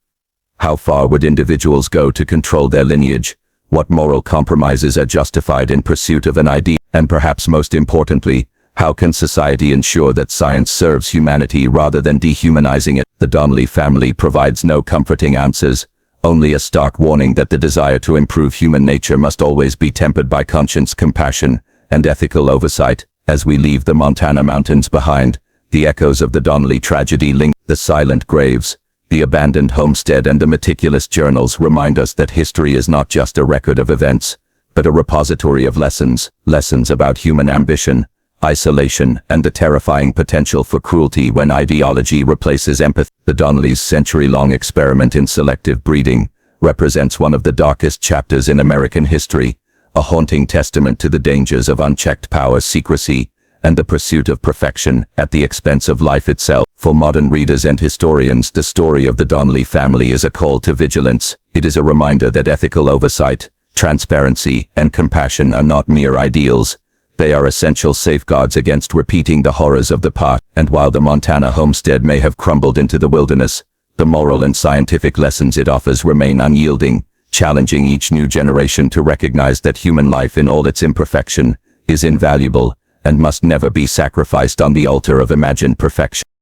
How far would individuals go to control their lineage? What moral compromises are justified in pursuit of an ideal? And perhaps most importantly, how can society ensure that science serves humanity rather than dehumanizing it? The Donnelly family provides no comforting answers, only a stark warning that the desire to improve human nature must always be tempered by conscience, compassion, and ethical oversight. As we leave the Montana mountains behind, the echoes of the Donnelly tragedy linger. The silent graves, the abandoned homestead, and the meticulous journals remind us that history is not just a record of events, but a repository of lessons about human ambition, isolation, and the terrifying potential for cruelty when ideology replaces empathy. The Donnellys' century-long experiment in selective breeding represents one of the darkest chapters in American history, a haunting testament to the dangers of unchecked power, secrecy, and the pursuit of perfection at the expense of life itself. For modern readers and historians, the story of the Donnelly family is a call to vigilance. It is a reminder that ethical oversight, transparency, and compassion are not mere ideals. They are essential safeguards against repeating the horrors of the past. And while the Montana homestead may have crumbled into the wilderness, the moral and scientific lessons it offers remain unyielding, challenging each new generation to recognize that human life in all its imperfection is invaluable and must never be sacrificed on the altar of imagined perfection.